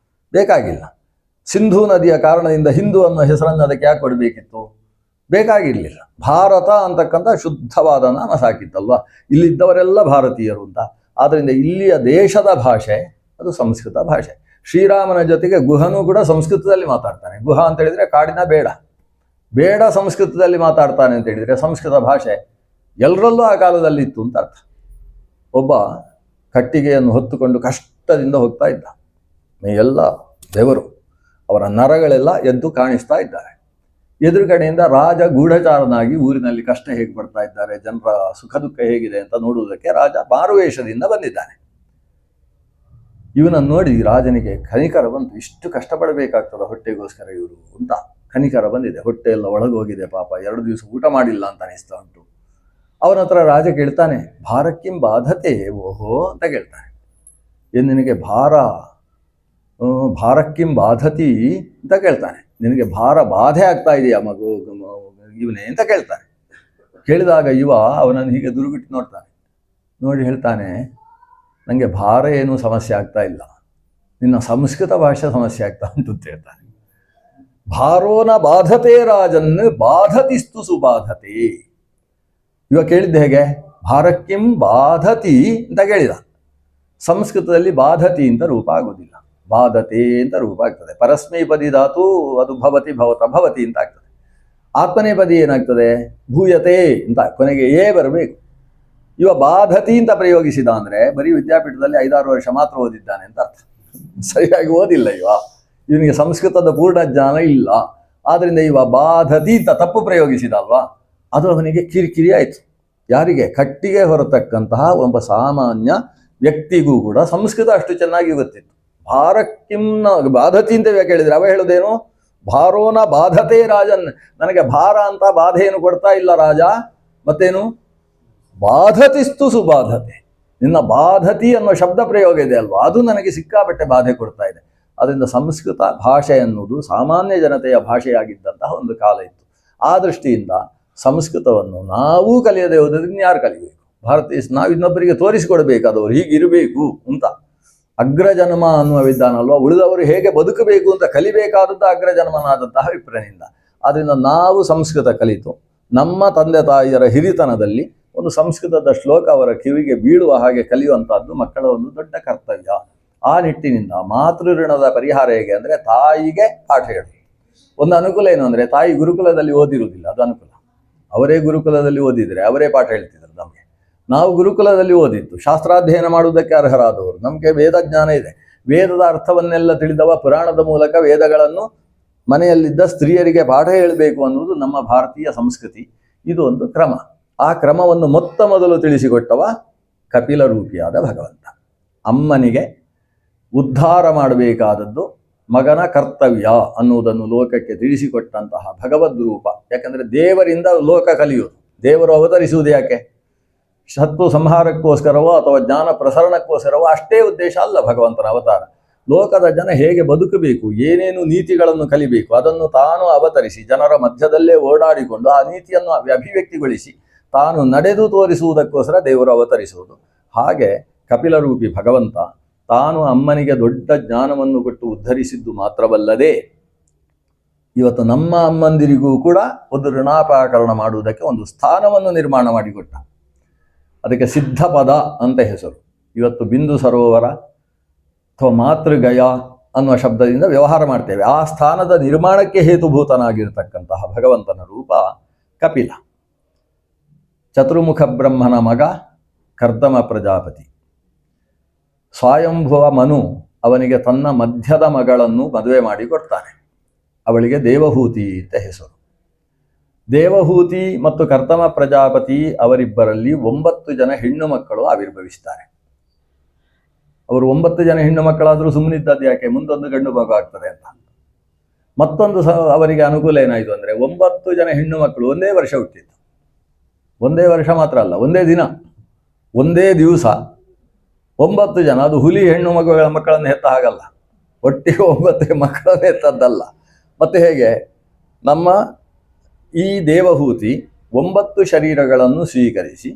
ಬೇಕಾಗಿಲ್ಲ. ಸಿಂಧೂ ನದಿಯ ಕಾರಣದಿಂದ ಹಿಂದೂ ಅನ್ನೋ ಹೆಸರನ್ನು ಅದಕ್ಕೆ ಯಾಕೆ ಕೊಡಬೇಕಿತ್ತು? ಬೇಕಾಗಿರಲಿಲ್ಲ. ಭಾರತ ಅಂತಕ್ಕಂಥ ಶುದ್ಧವಾದ ನಾಮ ಸಾಕಿತ್ತಲ್ವ, ಇಲ್ಲಿದ್ದವರೆಲ್ಲ ಭಾರತೀಯರು ಅಂತ. ಆದ್ದರಿಂದ ಇಲ್ಲಿಯ ದೇಶದ ಭಾಷೆ ಅದು ಸಂಸ್ಕೃತ ಭಾಷೆ. ಶ್ರೀರಾಮನ ಜೊತೆಗೆ ಗುಹನೂ ಕೂಡ ಸಂಸ್ಕೃತದಲ್ಲಿ ಮಾತಾಡ್ತಾನೆ. ಗುಹ ಅಂತ ಹೇಳಿದರೆ ಕಾಡಿನ ಬೇಡ ಸಂಸ್ಕೃತದಲ್ಲಿ ಮಾತಾಡ್ತಾನೆ ಅಂತ ಹೇಳಿದರೆ ಸಂಸ್ಕೃತ ಭಾಷೆ ಎಲ್ಲರಲ್ಲೂ ಆ ಕಾಲದಲ್ಲಿ ಇತ್ತು ಅಂತ ಅರ್ಥ. ಒಬ್ಬ ಕಟ್ಟಿಗೆಯನ್ನು ಹೊತ್ತುಕೊಂಡು ಕಷ್ಟದಿಂದ ಹೋಗ್ತಾ ಇದ್ದ. ಎಲ್ಲ ಬೆವರು, ಅವರ ನರಗಳೆಲ್ಲ ಎದ್ದು ಕಾಣಿಸ್ತಾ ಇದ್ದಾರೆ. ಎದುರುಗಡೆಯಿಂದ ರಾಜ ಗೂಢಚಾರನಾಗಿ ಊರಿನಲ್ಲಿ ಕಷ್ಟ ಹೇಗೆ ಪಡ್ತಾ ಇದ್ದಾರೆ, ಜನರ ಸುಖ ದುಃಖ ಹೇಗಿದೆ ಅಂತ ನೋಡುವುದಕ್ಕೆ ರಾಜ ಮಾರುವೇಷದಿಂದ ಬಂದಿದ್ದಾನೆ. ಇವನನ್ನು ನೋಡಿ ರಾಜನಿಗೆ ಕನಿಕರ ಬಂತು. ಇಷ್ಟು ಕಷ್ಟಪಡಬೇಕಾಗ್ತದ ಹೊಟ್ಟೆಗೋಸ್ಕರ ಇವರು ಅಂತ ಕನಿಕರ ಬಂದಿದೆ. ಹೊಟ್ಟೆ ಎಲ್ಲ ಒಳಗೋಗಿದೆ ಪಾಪ, 2 ದಿವಸ ಊಟ ಮಾಡಿಲ್ಲ ಅಂತ ಅನಿಸ್ತಾ ಉಂಟು. ಅವನ ಹತ್ರ ರಾಜ ಕೇಳ್ತಾನೆ, ಭಾರಕ್ಕಿಂ ಬಾಧತೆ ಓಹೋ ಅಂತ ಕೇಳ್ತಾನೆ. ಏನು ನಿನಗೆ ಭಾರಕ್ಕಿಂ ಬಾಧತಿ ಅಂತ ಕೇಳ್ತಾನೆ. ನಿನಗೆ ಬಾಧೆ ಆಗ್ತಾ ಇದೆಯಾ ಮಗು ಇವನೇ ಅಂತ ಕೇಳ್ತಾನೆ. ಕೇಳಿದಾಗ ಅವನನ್ನು ಹೀಗೆ ದುರುಗಿಟ್ಟು ನೋಡ್ತಾನೆ. ನೋಡಿ ಹೇಳ್ತಾನೆ, ನನಗೆ ಭಾರ ಏನೂ ಸಮಸ್ಯೆ ಆಗ್ತಾ ಇಲ್ಲ, ನಿನ್ನ ಸಂಸ್ಕೃತ ಭಾಷೆ ಸಮಸ್ಯೆ ಆಗ್ತಾ ಉಂಟು ಅಂತ ಹೇಳ್ತಾನೆ. ಭಾರೋನ ಬಾಧತೆ ರಾಜನ್ ಬಾಧತಿಸ್ತು ಸುಬಾಧತೆ. ಕೇಳಿದ್ದೆ ಹೇಗೆ? ಭಾರಕ್ಕಿಂ ಬಾಧತಿ ಅಂತ ಕೇಳಿದ. ಸಂಸ್ಕೃತದಲ್ಲಿ ಬಾಧತಿ ಅಂತ ರೂಪ ಆಗೋದಿಲ್ಲ, ಬಾಧತೆ ಅಂತ ರೂಪ ಆಗ್ತದೆ. ಪರಸ್ಮೈಪದಿ ಧಾತು ಅದು ಭವತಿ ಭವತಿ ಅಂತ ಆಗ್ತದೆ. ಆತ್ಮನೇಪದಿ ಏನಾಗ್ತದೆ? ಭೂಯತೆ ಅಂತ ಕೊನೆಗೆ ಬರಬೇಕು. ಬಾಧತಿ ಅಂತ ಪ್ರಯೋಗಿಸಿದ ಅಂದರೆ ಬರೀ ವಿದ್ಯಾಪೀಠದಲ್ಲಿ 5-6 ವರ್ಷ ಮಾತ್ರ ಓದಿದ್ದಾನೆ ಅಂತ ಅರ್ಥ. ಸರಿಯಾಗಿ ಓದಿಲ್ಲ ಇವನಿಗೆ ಸಂಸ್ಕೃತದ ಪೂರ್ಣ ಜ್ಞಾನ ಇಲ್ಲ. ಆದ್ರಿಂದ ಬಾಧತಿ ಅಂತ ತಪ್ಪು ಪ್ರಯೋಗಿಸಿದ ಅಲ್ವಾ, ಅದು ಅವನಿಗೆ ಕಿರಿಕಿರಿ ಆಯಿತು. ಯಾರಿಗೆ? ಕಟ್ಟಿಗೆ ಹೊರತಕ್ಕಂತಹ ಒಬ್ಬ ಸಾಮಾನ್ಯ ವ್ಯಕ್ತಿಗೂ ಕೂಡ ಸಂಸ್ಕೃತ ಅಷ್ಟು ಚೆನ್ನಾಗಿ ಗೊತ್ತಿತ್ತು. ಭಾರಕ್ಕಿಂನ ಬಾಧತಿ ಅಂತ ಕೇಳಿದ್ರೆ ಅವ ಹೇಳೋದೇನು? ಭಾರೋನ ಬಾಧತೆ ರಾಜನ್, ನನಗೆ ಭಾರ ಅಂತ ಬಾಧೆಯನ್ನು ಕೊಡ್ತಾ ಇಲ್ಲ ರಾಜ, ಮತ್ತೇನು? ಬಾಧತಿಸ್ತು ಸುಬಾಧತೆ. ನಿನ್ನ ಬಾಧತಿ ಅನ್ನೋ ಶಬ್ದ ಪ್ರಯೋಗ ಇದೆ ಅಲ್ವಾ, ಅದು ನನಗೆ ಸಿಕ್ಕಾಪಟ್ಟೆ ಬಾಧೆ ಕೊಡ್ತಾ ಇದೆ. ಅದರಿಂದ ಸಂಸ್ಕೃತ ಭಾಷೆ ಅನ್ನೋದು ಸಾಮಾನ್ಯ ಜನತೆಯ ಭಾಷೆಯಾಗಿದ್ದಂತಹ ಒಂದು ಕಾಲ ಇತ್ತು. ಆ ದೃಷ್ಟಿಯಿಂದ ಸಂಸ್ಕೃತವನ್ನು ನಾವು ಕಲಿಯದೆ ಹೋದ್ರಿಂದ ಯಾರು ಕಲಿಬೇಕು? ಭಾರತೀಯ ನಾವು ಇನ್ನೊಬ್ಬರಿಗೆ ತೋರಿಸಿಕೊಡ್ಬೇಕಾದವರು ಹೀಗಿರಬೇಕು ಅಂತ. ಅಗ್ರಜನ್ಮ ಅನ್ನುವ ವಿಧಾನ ಅಲ್ವಾ, ಉಳಿದವರು ಹೇಗೆ ಬದುಕಬೇಕು ಅಂತ ಕಲಿಬೇಕಾದದ್ದು ಅಗ್ರಜನ್ಮನಾದಂತಹ ವಿಪ್ರನಿಂದ. ಆದ್ದರಿಂದ ನಾವು ಸಂಸ್ಕೃತ ಕಲಿತು ನಮ್ಮ ತಂದೆ ತಾಯಿಯರ ಹಿರಿತನದಲ್ಲಿ ಒಂದು ಸಂಸ್ಕೃತದ ಶ್ಲೋಕ ಅವರ ಕಿವಿಗೆ ಬೀಳುವ ಹಾಗೆ ಕಲಿಯುವಂತಹದ್ದು ಮಕ್ಕಳ ಒಂದು ದೊಡ್ಡ ಕರ್ತವ್ಯ. ಆ ನಿಟ್ಟಿನಿಂದ ಮಾತೃ ಋಣದ ಪರಿಹಾರ ಹೇಗೆ ಅಂದರೆ ತಾಯಿಗೆ ಪಾಠ ಹೇಳಿ. ಒಂದು ಅನುಕೂಲ ಏನು ಅಂದರೆ ತಾಯಿ ಗುರುಕುಲದಲ್ಲಿ ಓದಿರುವುದಿಲ್ಲ, ಅದು ಅನುಕೂಲ. ಅವರೇ ಗುರುಕುಲದಲ್ಲಿ ಓದಿದರೆ ಅವರೇ ಪಾಠ ಹೇಳ್ತಿದ್ರು ನಮಗೆ. ನಾವು ಗುರುಕುಲದಲ್ಲಿ ಓದಿತ್ತು, ಶಾಸ್ತ್ರಾಧ್ಯಯನ ಮಾಡುವುದಕ್ಕೆ ಅರ್ಹರಾದವರು, ನಮಗೆ ವೇದ ಜ್ಞಾನ ಇದೆ. ವೇದದ ಅರ್ಥವನ್ನೆಲ್ಲ ತಿಳಿದವ ಪುರಾಣದ ಮೂಲಕ ವೇದಗಳನ್ನು ಮನೆಯಲ್ಲಿದ್ದ ಸ್ತ್ರೀಯರಿಗೆ ಪಾಠ ಹೇಳಬೇಕು ಅನ್ನುವುದು ನಮ್ಮ ಭಾರತೀಯ ಸಂಸ್ಕೃತಿ. ಇದು ಒಂದು ಕ್ರಮ. ಆ ಕ್ರಮವನ್ನು ಮೊದಲು ತಿಳಿಸಿಕೊಟ್ಟವ ಕಪಿಲ ರೂಪಿಯಾದ ಭಗವಂತ. ಅಮ್ಮನಿಗೆ ಉದ್ಧಾರ ಮಾಡಬೇಕಾದದ್ದು ಮಗನ ಕರ್ತವ್ಯ ಅನ್ನುವುದನ್ನು ಲೋಕಕ್ಕೆ ತಿಳಿಸಿಕೊಟ್ಟಂತಹ ಭಗವದ್ ರೂಪ. ಯಾಕಂದರೆ ದೇವರಿಂದ ಲೋಕ ಕಲಿಯುವುದು, ದೇವರು ಅವತರಿಸುವುದು ಯಾಕೆ? ಶತ್ರು ಸಂಹಾರಕ್ಕೋಸ್ಕರವೋ ಅಥವಾ ಜ್ಞಾನ ಪ್ರಸರಣಕ್ಕೋಸ್ಕರವೋ ಅಷ್ಟೇ ಉದ್ದೇಶ ಅಲ್ಲ ಭಗವಂತನ ಅವತಾರ. ಲೋಕದ ಜನ ಹೇಗೆ ಬದುಕಬೇಕು, ಏನೇನು ನೀತಿಗಳನ್ನು ಕಲಿಬೇಕು ಅದನ್ನು ತಾನು ಅವತರಿಸಿ ಜನರ ಮಧ್ಯದಲ್ಲೇ ಓಡಾಡಿಕೊಂಡು ಆ ನೀತಿಯನ್ನು ಅಭಿವ್ಯಕ್ತಿಗೊಳಿಸಿ ತಾನು ನಡೆದು ತೋರಿಸುವುದಕ್ಕೋಸ್ಕರ ದೇವರು ಅವತರಿಸುವುದು. ಹಾಗೆ ಕಪಿಲರೂಪಿ ಭಗವಂತ ತಾನು ಅಮ್ಮನಿಗೆ ದೊಡ್ಡ ಜ್ಞಾನವನ್ನು ಕೊಟ್ಟು ಉದ್ಧರಿಸಿದ್ದು ಮಾತ್ರವಲ್ಲದೆ ಇವತ್ತು ನಮ್ಮ ಅಮ್ಮಂದಿರಿಗೂ ಕೂಡ ಒಂದು ಋಣಾಪಕರಣ ಮಾಡುವುದಕ್ಕೆ ಒಂದು ಸ್ಥಾನವನ್ನು ನಿರ್ಮಾಣ ಮಾಡಿಕೊಟ್ಟ. ಅದಕ್ಕೆ ಸಿದ್ಧಪದ ಅಂತ ಹೆಸರು. ಇವತ್ತು ಬಿಂದು ಸರೋವರ ಅಥವಾ ಮಾತೃಗಯ ಅನ್ನುವ ಶಬ್ದದಿಂದ ವ್ಯವಹಾರ ಮಾಡ್ತೇವೆ. ಆ ಸ್ಥಾನದ ನಿರ್ಮಾಣಕ್ಕೆ ಹೇತುಭೂತನಾಗಿರ್ತಕ್ಕಂತಹ ಭಗವಂತನ ರೂಪ ಕಪಿಲ. ಚತುರ್ಮುಖ ಬ್ರಹ್ಮನ ಮಗ ಕರ್ದಮ ಪ್ರಜಾಪತಿ. ಸ್ವಯಂಭುವ ಮನು ಅವನಿಗೆ ತನ್ನ ಮಧ್ಯದ ಮಗಳನ್ನು ಮದುವೆ ಮಾಡಿ ಕೊಡ್ತಾನೆ. ಅವಳಿಗೆ ದೇವಹೂತಿ ಅಂತ ಹೆಸರು. ದೇವಹೂತಿ ಮತ್ತು ಕರ್ದಮ ಪ್ರಜಾಪತಿ ಅವರಿಬ್ಬರಲ್ಲಿ 9 ಜನ ಹೆಣ್ಣು ಮಕ್ಕಳು ಆವಿರ್ಭವಿಸ್ತಾರೆ. ಅವರು 9 ಜನ ಹೆಣ್ಣು ಮಕ್ಕಳಾದರೂ ಸುಮ್ಮನಿದ್ದದ್ದು ಯಾಕೆ, ಮುಂದೊಂದು ಗಂಡು ಮಗು ಆಗ್ತದೆ ಅಂತ. ಮತ್ತೊಂದು ಅವರಿಗೆ ಅನುಕೂಲ ಏನಾಯಿತು ಅಂದರೆ 9 ಜನ ಹೆಣ್ಣು ಮಕ್ಕಳು ಒಂದೇ ವರ್ಷ ಹುಟ್ಟಿತ್ತು. ಒಂದೇ ವರ್ಷ ಮಾತ್ರ ಅಲ್ಲ, ಒಂದೇ ದಿನ, ಒಂದೇ ದಿವಸ 9 ಜನ. ಅದು ಹುಲಿ ಹೆಣ್ಣು ಮಕ್ಕಳನ್ನು ಹೆತ್ತ ಹಾಗಲ್ಲ, ಒಟ್ಟಿಗೆ 9 ಮಕ್ಕಳನ್ನು ಹೆತ್ತದ್ದಲ್ಲ. ಮತ್ತೆ ಹೇಗೆ ನಮ್ಮ ಈ ದೇವಹೂತಿ 9 ಶರೀರಗಳನ್ನು ಸ್ವೀಕರಿಸಿ,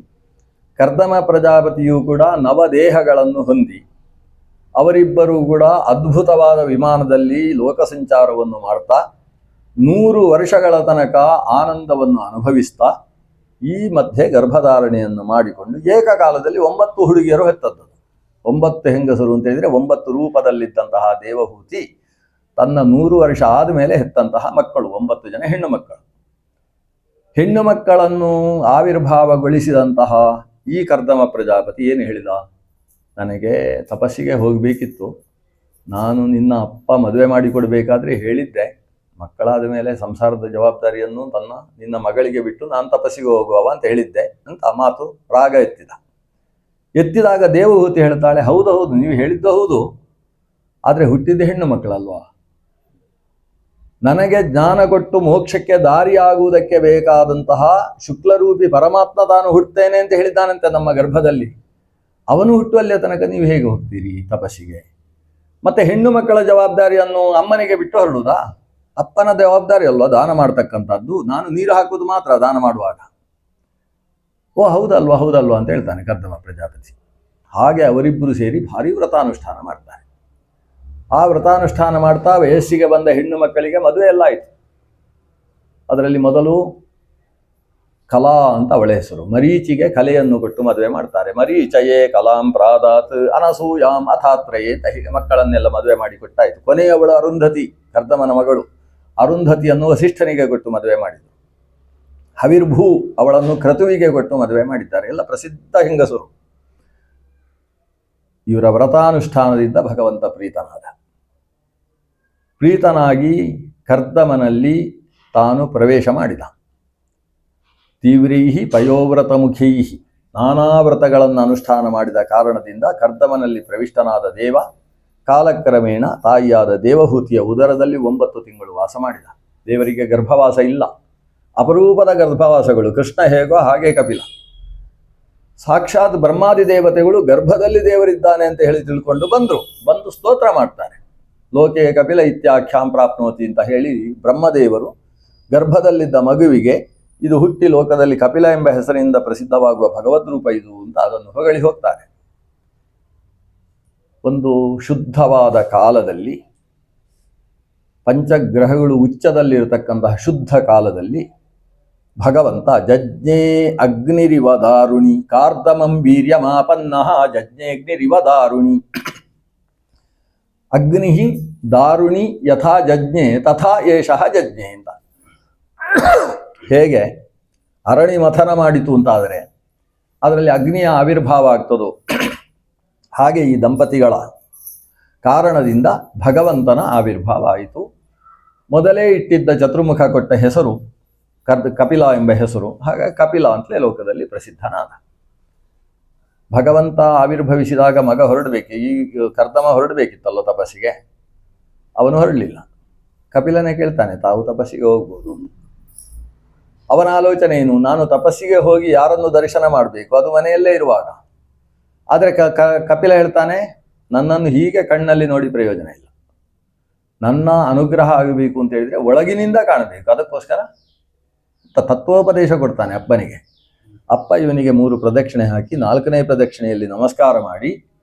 ಕರ್ದಮ ಪ್ರಜಾಪತಿಯು ಕೂಡ 9 ದೇಹಗಳನ್ನು ಹೊಂದಿ ಅವರಿಬ್ಬರೂ ಕೂಡ ಅದ್ಭುತವಾದ ವಿಮಾನದಲ್ಲಿ ಲೋಕ ಸಂಚಾರವನ್ನು ಮಾಡ್ತಾ 100 ವರ್ಷಗಳ ತನಕ ಆನಂದವನ್ನು ಅನುಭವಿಸ್ತಾ ಈ ಮಧ್ಯೆ ಗರ್ಭಧಾರಣೆಯನ್ನು ಮಾಡಿಕೊಂಡು ಏಕಕಾಲದಲ್ಲಿ 9 ಹುಡುಗಿಯರು ಹೆತ್ತದ್ದು. 9 ಹೆಂಗಸರು ಅಂತ ಹೇಳಿದರೆ 9 ರೂಪದಲ್ಲಿದ್ದಂತಹ ದೇವಹೂತಿ ತನ್ನ 100 ವರ್ಷ ಆದಮೇಲೆ ಹೆತ್ತಂತಹ ಮಕ್ಕಳು 9 ಜನ ಹೆಣ್ಣು ಮಕ್ಕಳು. ಹೆಣ್ಣು ಮಕ್ಕಳನ್ನು ಆವಿರ್ಭಾವಗೊಳಿಸಿದಂತಹ ಈ ಕರ್ದಮ ಪ್ರಜಾಪತಿ ಏನು ಹೇಳಿದ, ನನಗೆ ತಪಸ್ಸಿಗೆ ಹೋಗಬೇಕಿತ್ತು, ನಾನು ನಿನ್ನ ಅಪ್ಪ ಮದುವೆ ಮಾಡಿಕೊಡ್ಬೇಕಾದ್ರೆ ಹೇಳಿದ್ದೆ, ಮಕ್ಕಳಾದ ಮೇಲೆ ಸಂಸಾರದ ಜವಾಬ್ದಾರಿಯನ್ನು ನಿನ್ನ ಮಗಳಿಗೆ ಬಿಟ್ಟು ನಾನು ತಪಸ್ಸಿಗೆ ಹೋಗುವವ ಅಂತ ಹೇಳಿದ್ದೆ ಅಂತ ಮಾತು ರಾಗ ಎತ್ತಿದಾಗ ದೇವಹೂತಿ ಹೇಳ್ತಾಳೆ, ಹೌದು ನೀವು ಹೇಳಿದ್ದು ಹೌದು, ಆದರೆ ಹುಟ್ಟಿದ್ದ ಹೆಣ್ಣು ಮಕ್ಕಳಲ್ವಾ, ನನಗೆ ಜ್ಞಾನ ಕೊಟ್ಟು ಮೋಕ್ಷಕ್ಕೆ ದಾರಿಯಾಗುವುದಕ್ಕೆ ಬೇಕಾದಂತಹ ಶುಕ್ಲರೂಪಿ ಪರಮಾತ್ಮ ತಾನು ಹುಟ್ಟುತ್ತೇನೆ ಅಂತ ಹೇಳಿದ್ದಾನಂತೆ ನಮ್ಮ ಗರ್ಭದಲ್ಲಿ. ಅವನು ಹುಟ್ಟುವಲ್ಲಿಯ ತನಕ ನೀವು ಹೇಗೆ ಹೋಗ್ತೀರಿ ತಪಸ್ಸಿಗೆ? ಮತ್ತೆ ಹೆಣ್ಣು ಮಕ್ಕಳ ಜವಾಬ್ದಾರಿಯನ್ನು ಅಮ್ಮನಿಗೆ ಬಿಟ್ಟು ಹೊರಡುವುದಾ? ಅಪ್ಪನ ಜವಾಬ್ದಾರಿ ಅಲ್ವಾ ದಾನ ಮಾಡ್ತಕ್ಕಂಥದ್ದು, ನಾನು ನೀರು ಹಾಕುವುದು ಮಾತ್ರ ದಾನ ಮಾಡುವಾಗ. ಓ ಹೌದಲ್ವಾ ಅಂತ ಹೇಳ್ತಾನೆ ಕರ್ದಮ ಪ್ರಜಾಪತಿ. ಹಾಗೆ ಅವರಿಬ್ಬರು ಸೇರಿ ಭಾರಿ ವ್ರತಾನುಷ್ಠಾನ ಮಾಡ್ತಾರೆ. ಆ ವ್ರತಾನುಷ್ಠಾನ ಮಾಡ್ತಾ ವಯಸ್ಸಿಗೆ ಬಂದ ಹೆಣ್ಣು ಮಕ್ಕಳಿಗೆ ಮದುವೆ ಎಲ್ಲ ಆಯಿತು. ಅದರಲ್ಲಿ ಮೊದಲು ಕಲಾ ಅಂತ ಅವಳ ಹೆಸರು. ಮರೀಚಿಗೆ ಕಲೆಯನ್ನು ಕೊಟ್ಟು ಮದುವೆ ಮಾಡ್ತಾರೆ. ಮರೀಚಯೇ ಕಲಾಂ ಪ್ರಾದಾತ್ ಅನಸೂಯಾಂ ಅಥಾತ್ರಯೇ ಅಂತ ಹೀಗೆ ಮಕ್ಕಳನ್ನೆಲ್ಲ ಮದುವೆ ಮಾಡಿ ಕೊಟ್ಟಾಯಿತು. ಕೊನೆಯವಳು ಅರುಂಧತಿ, ಕರ್ದಮನ ಮಗಳು. ಅರುಂಧತಿಯನ್ನು ವಸಿಷ್ಠನಿಗೆ ಕೊಟ್ಟು ಮದುವೆ ಮಾಡಿದರು. ಹವಿರ್ಭೂ ಅವಳನ್ನು ಕ್ರತುವಿಗೆ ಕೊಟ್ಟು ಮದುವೆ ಮಾಡಿದ್ದಾರೆ. ಎಲ್ಲ ಪ್ರಸಿದ್ಧ ಹೆಂಗಸರು. ಇವರ ವ್ರತಾನುಷ್ಠಾನದಿಂದ ಭಗವಂತ ಪ್ರೀತನಾಗಿ ಕರ್ದಮನಲ್ಲಿ ತಾನು ಪ್ರವೇಶ ಮಾಡಿದ. ತೀವ್ರೈಹಿ ಪಯೋವ್ರತಮುಖೈಹಿ ನಾನಾ ವ್ರತಗಳನ್ನು ಅನುಷ್ಠಾನ ಮಾಡಿದ ಕಾರಣದಿಂದ ಕರ್ದಮನಲ್ಲಿ ಪ್ರವಿಷ್ಟನಾದ ದೇವ ಕಾಲಕ್ರಮೇಣ ತಾಯಿಯಾದ ದೇವಹೂತಿಯ ಉದರದಲ್ಲಿ 9 ತಿಂಗಳು ವಾಸ ಮಾಡಿದ. ದೇವರಿಗೆ ಗರ್ಭವಾಸ ಇಲ್ಲ, ಅಪರೂಪದ ಗರ್ಭವಾಸಗಳು. ಕೃಷ್ಣ ಹೇಗೋ ಹಾಗೆ ಕಪಿಲ. ಸಾಕ್ಷಾತ್ ಬ್ರಹ್ಮಾದಿ ದೇವತೆಗಳು ಗರ್ಭದಲ್ಲಿ ದೇವರಿದ್ದಾನೆ ಅಂತ ಹೇಳಿ ತಿಳ್ಕೊಂಡು ಬಂದು ಸ್ತೋತ್ರ ಮಾಡ್ತಾರೆ. ಲೋಕೆ ಕಪಿಲ ಇತ್ಯಾಖ್ಯಾಂ ಪ್ರಾಪ್ನೋತಿ ಅಂತ ಹೇಳಿ ಬ್ರಹ್ಮದೇವರು ಗರ್ಭದಲ್ಲಿದ್ದ ಮಗುವಿಗೆ ಇದು ಹುಟ್ಟಿ ಲೋಕದಲ್ಲಿ ಕಪಿಲ ಎಂಬ ಹೆಸರಿನಿಂದ ಪ್ರಸಿದ್ಧವಾಗುವ ಭಗವದ್ರೂಪ ಇದು ಅಂತ ಅದನ್ನು ಹೊಗಳಿ ಹೋಗ್ತಾರೆ. ಒಂದು ಶುದ್ಧವಾದ ಕಾಲದಲ್ಲಿ, ಪಂಚಗ್ರಹಗಳು ಉಚ್ಚದಲ್ಲಿರತಕ್ಕಂತಹ ಶುದ್ಧ ಕಾಲದಲ್ಲಿ ಭಗವಂತ ಜಜ್ಞೇ ಅಗ್ನಿರಿವ ದಾರುಣಿ ಕಾರ್ದಮಂ ವೀರ್ಯಮಾಪನ್ನಃ ಜಜ್ಞೇಗ್ನಿರಿವ ದಾರುಣಿ. ಅಗ್ನಿ ದಾರುಣಿ ಯಥಾ ಜಜ್ಞೆ ತಥಾ ಏಷಃ ಜಜ್ಞೆ ಅಂತ. ಹೇಗೆ ಅರಣಿ ಮಥನ ಮಾಡಿತು ಅಂತಾದರೆ ಅದರಲ್ಲಿ ಅಗ್ನಿಯ ಆವಿರ್ಭಾವ ಆಗ್ತದೋ ಹಾಗೆ ಈ ದಂಪತಿಗಳ ಕಾರಣದಿಂದ ಭಗವಂತನ ಆವಿರ್ಭಾವ ಆಯಿತು. ಮೊದಲೇ ಇಟ್ಟಿದ್ದ ಚತುರ್ಮುಖ ಕೊಟ್ಟ ಹೆಸರು ಕಪಿಲ ಎಂಬ ಹೆಸರು. ಹಾಗಾಗಿ ಕಪಿಲ ಅಂತಲೇ ಲೋಕದಲ್ಲಿ ಪ್ರಸಿದ್ಧನಾದ. ಭಗವಂತ ಆವಿರ್ಭವಿಸಿದಾಗ ಮಗ ಹೊರಡಬೇಕು. ಈ ಕರ್ದಮ ಹೊರಡಬೇಕಿತ್ತಲ್ಲ ತಪಸ್ಸಿಗೆ, ಅವನು ಹೊರಡಲಿಲ್ಲ. ಕಪಿಲನೇ ಕೇಳ್ತಾನೆ, ತಾವು ತಪಸ್ಸಿಗೆ ಹೋಗ್ಬೋದು. ಅವನ ಆಲೋಚನೆ ಏನು, ನಾನು ತಪಸ್ಸಿಗೆ ಹೋಗಿ ಯಾರನ್ನು ದರ್ಶನ ಮಾಡಬೇಕು, ಅದು ಮನೆಯಲ್ಲೇ ಇರುವಾಗ. ಆದರೆ ಕಪಿಲ ಹೇಳ್ತಾನೆ, ನನ್ನನ್ನು ಹೀಗೆ ಕಣ್ಣಲ್ಲಿ ನೋಡಿ ಪ್ರಯೋಜನ ಇಲ್ಲ. ನನ್ನ ಅನುಗ್ರಹ ಆಗಬೇಕು ಅಂತ ಹೇಳಿದ್ರೆ ಒಳಗಿನಿಂದ ಕಾಣಬೇಕು. ಅದಕ್ಕೋಸ್ಕರ ತತ್ವೋಪದೇಶ ಕೊಡ್ತಾನೆ ಅಪ್ಪನಿಗೆ. ಅಪ್ಪ ಇವನಿಗೆ 3 ಪ್ರದಕ್ಷಿಣೆ ಹಾಕಿ 4ನೇ ಪ್ರದಕ್ಷಿಣೆಯಲ್ಲಿ ನಮಸ್ಕಾರ ಮಾಡಿ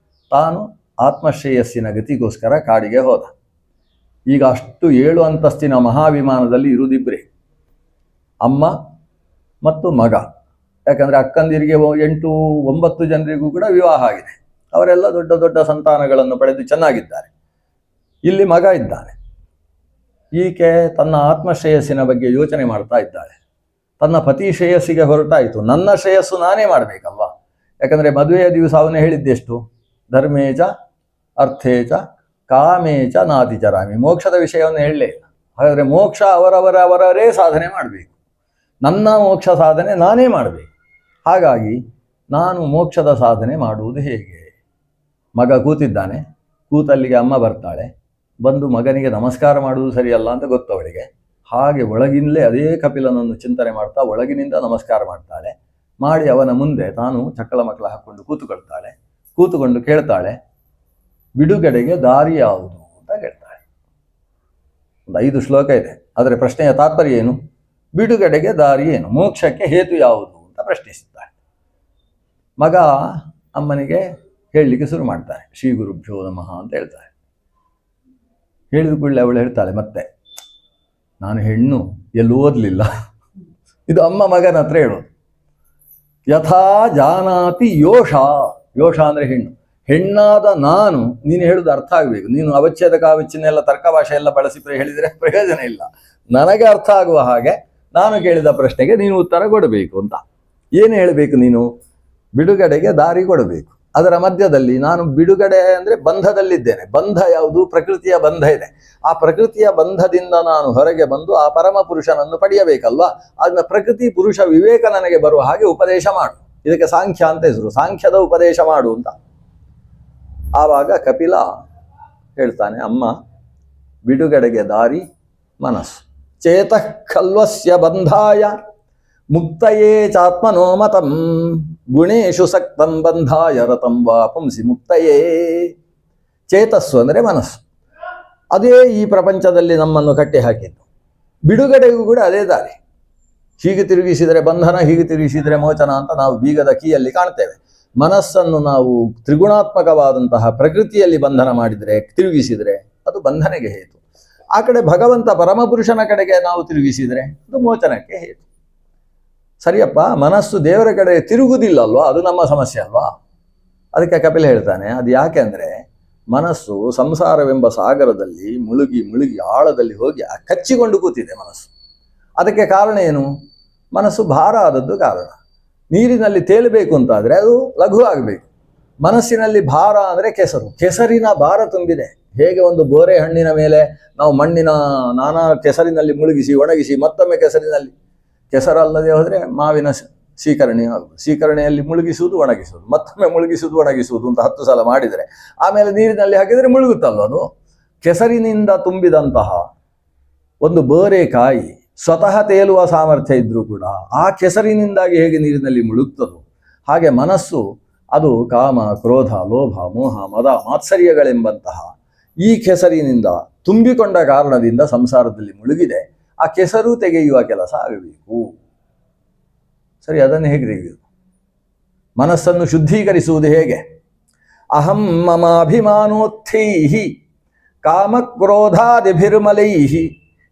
ತಾನು ಆತ್ಮಶ್ರೇಯಸ್ಸಿನ ಗತಿಗೋಸ್ಕರ ಕಾಡಿಗೆ ಹೋದ. ಈಗ ಅಷ್ಟು 7 ಅಂತಸ್ತಿನ ಮಹಾವಿಮಾನದಲ್ಲಿ ಇರುವುದಿಬ್ಬರೇ, ಅಮ್ಮ ಮತ್ತು ಮಗ. ಯಾಕಂದರೆ ಅಕ್ಕಂದಿರಿಗೆ 8-9 ಜನರಿಗೂ ಕೂಡ ವಿವಾಹ ಆಗಿದೆ. ಅವರೆಲ್ಲ ದೊಡ್ಡ ದೊಡ್ಡ ಸಂತಾನಗಳನ್ನು ಪಡೆದು ಚೆನ್ನಾಗಿದ್ದಾರೆ. ಇಲ್ಲಿ ಮಗ ಇದ್ದಾನೆ. ಈಕೆ ತನ್ನ ಆತ್ಮಶ್ರೇಯಸ್ಸಿನ ಬಗ್ಗೆ ಯೋಚನೆ ಮಾಡ್ತಾ ಇದ್ದಾಳೆ. ತನ್ನ ಪತಿ ಶ್ರೇಯಸ್ಸಿಗೆ ಹೊರಟಾಯಿತು, ನನ್ನ ಶ್ರೇಯಸ್ಸು ನಾನೇ ಮಾಡಬೇಕಲ್ವಾ. ಯಾಕಂದರೆ ಮದುವೆಯ ದಿವಸ ಅವನೇ ಹೇಳಿದ್ದೆಷ್ಟು, ಧರ್ಮೇಚ ಅರ್ಥೇಚ ಕಾಮೇಚ ನಾತಿಚರಾಮಿ, ಮೋಕ್ಷದ ವಿಷಯವನ್ನು ಹೇಳಲೇ ಇಲ್ಲ. ಹಾಗಾದರೆ ಮೋಕ್ಷ ಅವರವರೇ ಸಾಧನೆ ಮಾಡಬೇಕು, ನನ್ನ ಮೋಕ್ಷ ಸಾಧನೆ ನಾನೇ ಮಾಡಬೇಕು. ಹಾಗಾಗಿ ನಾನು ಮೋಕ್ಷದ ಸಾಧನೆ ಮಾಡುವುದು ಹೇಗೆ? ಮಗ ಕೂತಿದ್ದಾನೆ, ಕೂತಲ್ಲಿಗೆ ಅಮ್ಮ ಬರ್ತಾಳೆ. ಬಂದು ಮಗನಿಗೆ ನಮಸ್ಕಾರ ಮಾಡುವುದು ಸರಿಯಲ್ಲ ಅಂತ ಗೊತ್ತು ಅವಳಿಗೆ. ಹಾಗೆ ಒಳಗಿನಲ್ಲೇ ಅದೇ ಕಪಿಲನನ್ನು ಚಿಂತನೆ ಮಾಡ್ತಾ ಒಳಗಿನಿಂದ ನಮಸ್ಕಾರ ಮಾಡ್ತಾಳೆ. ಮಾಡಿ ಅವನ ಮುಂದೆ ತಾನು ಚಕ್ಕಳ ಮಕ್ಕಳ ಹಾಕ್ಕೊಂಡು ಕೂತುಕೊಳ್ತಾಳೆ. ಕೂತುಕೊಂಡು ಕೇಳ್ತಾಳೆ, ಬಿಡುಗಡೆಗೆ ದಾರಿ ಯಾವುದು ಅಂತ ಕೇಳ್ತಾಳೆ. ಒಂದು 5 ಶ್ಲೋಕ ಇದೆ. ಆದರೆ ಪ್ರಶ್ನೆಯ ತಾತ್ಪರ್ಯ ಏನು? ಬಿಡುಗಡೆಗೆ ದಾರಿ ಏನು, ಮೋಕ್ಷಕ್ಕೆ ಹೇತು ಯಾವುದು ಅಂತ ಪ್ರಶ್ನಿಸುತ್ತಾಳೆ. ಮಗ ಅಮ್ಮನಿಗೆ ಹೇಳಲಿಕ್ಕೆ ಶುರು ಮಾಡ್ತಾನೆ. ಶ್ರೀ ಗುರುಭ್ಯೋ ನಮಃ ಅಂತ ಹೇಳ್ತಾರೆ. ಹೇಳಿದ ಕೂಡಲೇ ಅವಳು ಹೇಳ್ತಾಳೆ, ಮತ್ತೆ ನಾನು ಹೆಣ್ಣು, ಎಲ್ಲೂ ಓದಲಿಲ್ಲ. ಇದು ಅಮ್ಮ ಮಗನ ಹತ್ರ ಹೇಳೋದು. ಯಥಾ ಜಾನಾತಿ ಯೋಷ, ಯೋಷ ಅಂದರೆ ಹೆಣ್ಣು. ಹೆಣ್ಣಾದ ನಾನು, ನೀನು ಹೇಳೋದು ಅರ್ಥ ಆಗಬೇಕು. ನೀನು ಅವಚ್ಛೇದ ಕಾವಚ್ಚಿನೆಲ್ಲ ತರ್ಕ ಭಾಷೆ ಎಲ್ಲ ಬಳಸಿ ಹೇಳಿದರೆ ಪ್ರಯೋಜನ ಇಲ್ಲ. ನನಗೆ ಅರ್ಥ ಆಗುವ ಹಾಗೆ ನಾನು ಕೇಳಿದ ಪ್ರಶ್ನೆಗೆ ನೀನು ಉತ್ತರ ಕೊಡಬೇಕು ಅಂತ. ಏನು ಹೇಳಬೇಕು ನೀನು? ಬಿಡುಗಡೆಗೆ ದಾರಿ ಕೊಡಬೇಕು. ಅದರ ಮಧ್ಯದಲ್ಲಿ ನಾನು ಬಿಡುಗಡೆ ಅಂದರೆ ಬಂಧದಲ್ಲಿದ್ದೇನೆ. ಬಂಧ ಯಾವುದು? ಪ್ರಕೃತಿಯ ಬಂಧ ಇದೆ. ಆ ಪ್ರಕೃತಿಯ ಬಂಧದಿಂದ ನಾನು ಹೊರಗೆ ಬಂದು ಆ ಪರಮ ಪುರುಷನನ್ನು ಪಡೆಯಬೇಕಲ್ವಾ. ಅದನ್ನ ಪ್ರಕೃತಿ ಪುರುಷ ವಿವೇಕ ನನಗೆ ಬರುವ ಹಾಗೆ ಉಪದೇಶ ಮಾಡು. ಇದಕ್ಕೆ ಸಾಂಖ್ಯ ಅಂತ ಹೆಸರು. ಸಾಂಖ್ಯದ ಉಪದೇಶ ಮಾಡು ಅಂತ. ಆವಾಗ ಕಪಿಲ ಹೇಳ್ತಾನೆ, ಅಮ್ಮ ಬಿಡುಗಡೆಗೆ ದಾರಿ ಮನಸ್ಸು. ಚೇತಃ ಖಲ್ವಸ್ಯ ಬಂಧಾಯ ಮುಕ್ತಯೇ ಚಾತ್ಮನೋ ಮತಂ ಗುಣೇಶು ಸಕ್ತಂ ಬಂಧಾಯ ರತಂ ವಾ ಪುಂಸಿ ಮುಕ್ತಯೇ. ಚೇತಸ್ಸು ಅಂದರೆ ಮನಸ್ಸು. ಅದೇ ಈ ಪ್ರಪಂಚದಲ್ಲಿ ನಮ್ಮನ್ನು ಕಟ್ಟಿ ಹಾಕಿದ್ದು. ಬಿಡುಗಡೆಗೂ ಕೂಡ ಅದೇ ದಾರಿ. ಹೀಗೆ ತಿರುಗಿಸಿದರೆ ಬಂಧನ, ಹೀಗೆ ತಿರುಗಿಸಿದರೆ ಮೋಚನ ಅಂತ ನಾವು ಬೀಗದ ಕೀಯಲ್ಲಿ ಕಾಣ್ತೇವೆ. ಮನಸ್ಸನ್ನು ನಾವು ತ್ರಿಗುಣಾತ್ಮಕವಾದಂತಹ ಪ್ರಕೃತಿಯಲ್ಲಿ ಬಂಧನ ಮಾಡಿದರೆ, ತಿರುಗಿಸಿದರೆ ಅದು ಬಂಧನೆಗೆ ಹೇತು. ಆ ಕಡೆ ಭಗವಂತ ಪರಮಪುರುಷನ ಕಡೆಗೆ ನಾವು ತಿರುಗಿಸಿದರೆ ಅದು ಮೋಚನಕ್ಕೆ ಹೇತು. ಸರಿಯಪ್ಪ, ಮನಸ್ಸು ದೇವರ ಕಡೆ ತಿರುಗುವುದಿಲ್ಲ ಅಲ್ವಾ, ಅದು ನಮ್ಮ ಸಮಸ್ಯೆ ಅಲ್ವಾ. ಅದಕ್ಕೆ ಕಪಿಲ ಹೇಳ್ತಾನೆ, ಅದು ಯಾಕೆ ಅಂದರೆ ಮನಸ್ಸು ಸಂಸಾರವೆಂಬ ಸಾಗರದಲ್ಲಿ ಮುಳುಗಿ ಮುಳುಗಿ ಆಳದಲ್ಲಿ ಹೋಗಿ ಕಚ್ಚಿಕೊಂಡು ಕೂತಿದೆ ಮನಸ್ಸು. ಅದಕ್ಕೆ ಕಾರಣ ಏನು? ಮನಸ್ಸು ಭಾರ ಆದದ್ದು ಕಾರಣ. ನೀರಿನಲ್ಲಿ ತೇಲಬೇಕು ಅಂತಾದರೆ ಅದು ಲಘು ಆಗಬೇಕು. ಮನಸ್ಸಿನಲ್ಲಿ ಭಾರ ಅಂದರೆ ಕೆಸರು, ಕೆಸರಿನ ಭಾರ ತುಂಬಿದೆ. ಹೇಗೆ ಒಂದು ಬೋರೆ ಹಣ್ಣಿನ ಮೇಲೆ ನಾವು ಮಣ್ಣಿನ ನಾನಾ ಕೆಸರಿನಲ್ಲಿ ಮುಳುಗಿಸಿ ಒಣಗಿಸಿ ಮತ್ತೊಮ್ಮೆ ಕೆಸರಿನಲ್ಲಿ, ಕೆಸರಲ್ಲದೆ ಹೋದರೆ ಮಾವಿನ ಸೀಕರಣೆ ಆಗುವುದು, ಸೀಕರಣೆಯಲ್ಲಿ ಮುಳುಗಿಸುವುದು ಒಣಗಿಸುವುದು, ಮತ್ತೊಮ್ಮೆ ಮುಳುಗಿಸುವುದು ಒಣಗಿಸುವುದು ಅಂತ 10 ಸಲ ಮಾಡಿದರೆ ಆಮೇಲೆ ನೀರಿನಲ್ಲಿ ಹಾಕಿದರೆ ಮುಳುಗುತ್ತಲ್ವ. ಅದು ಕೆಸರಿನಿಂದ ತುಂಬಿದಂತಹ ಒಂದು ಬೋರೆಕಾಯಿ ಸ್ವತಃ ತೇಲುವ ಸಾಮರ್ಥ್ಯ ಇದ್ದರೂ ಕೂಡ ಆ ಕೆಸರಿನಿಂದಾಗಿ ಹೇಗೆ ನೀರಿನಲ್ಲಿ ಮುಳುಗ್ತದೋ ಹಾಗೆ ಮನಸ್ಸು ಅದು ಕಾಮ, ಕ್ರೋಧ, ಲೋಭ, ಮೋಹ, ಮದ, ಮಾತ್ಸರ್ಯಗಳೆಂಬಂತಹ ಈ ಕೆಸರಿನಿಂದ ತುಂಬಿಕೊಂಡ ಕಾರಣದಿಂದ ಸಂಸಾರದಲ್ಲಿ ಮುಳುಗಿದೆ. ಆ ಕೆಸರು ತೆಗೆಯುವ ಕೆಲಸ ಆಗಬೇಕು. ಸರಿ, ಅದನ್ನು ಹೇಗೆ ತೆಗೆಯುವುದು? ಮನಸ್ಸನ್ನು ಶುದ್ಧೀಕರಿಸುವುದು ಹೇಗೆ? ಅಹಂ ಮಮಾಭಿಮಾನೋತ್ಥೈಹಿ ಕಾಮಕ್ರೋಧಾದಿಭಿರ್ಮಲೈಹಿ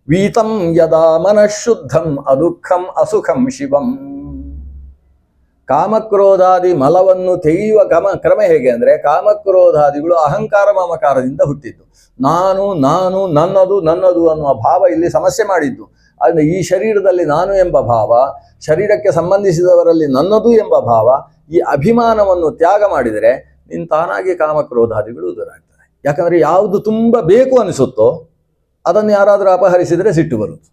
ವೀತಂ ಯದಾ ಮನಃಶುದ್ಧಂ ಅದುಃಖಂ ಅಸುಖಂ ಶಿವಂ. ಕಾಮಕ್ರೋಧಾದಿ ಮಲವನ್ನು ತೆಗೆಯುವ ಕ್ರಮ ಹೇಗೆ ಅಂದರೆ, ಕಾಮಕ್ರೋಧಾದಿಗಳು ಅಹಂಕಾರ ಮಮಕಾರದಿಂದ ಹುಟ್ಟಿದ್ದು. ನಾನು ನಾನು ನನ್ನದು ನನ್ನದು ಅನ್ನುವ ಭಾವ ಇಲ್ಲಿ ಸಮಸ್ಯೆ ಮಾಡಿದ್ದು. ಅಂದರೆ ಈ ಶರೀರದಲ್ಲಿ ನಾನು ಎಂಬ ಭಾವ, ಶರೀರಕ್ಕೆ ಸಂಬಂಧಿಸಿದವರಲ್ಲಿ ನನ್ನದು ಎಂಬ ಭಾವ, ಈ ಅಭಿಮಾನವನ್ನು ತ್ಯಾಗ ಮಾಡಿದರೆ ನಿನ್ನ ತಾನಾಗಿ ಕಾಮಕ್ರೋಧಾದಿಗಳು ದೂರ ಆಗ್ತದೆ. ಯಾಕಂದರೆ ಯಾವುದು ತುಂಬ ಬೇಕು ಅನಿಸುತ್ತೋ ಅದನ್ನು ಯಾರಾದರೂ ಅಪಹರಿಸಿದರೆ ಸಿಟ್ಟು ಬರುವುದು.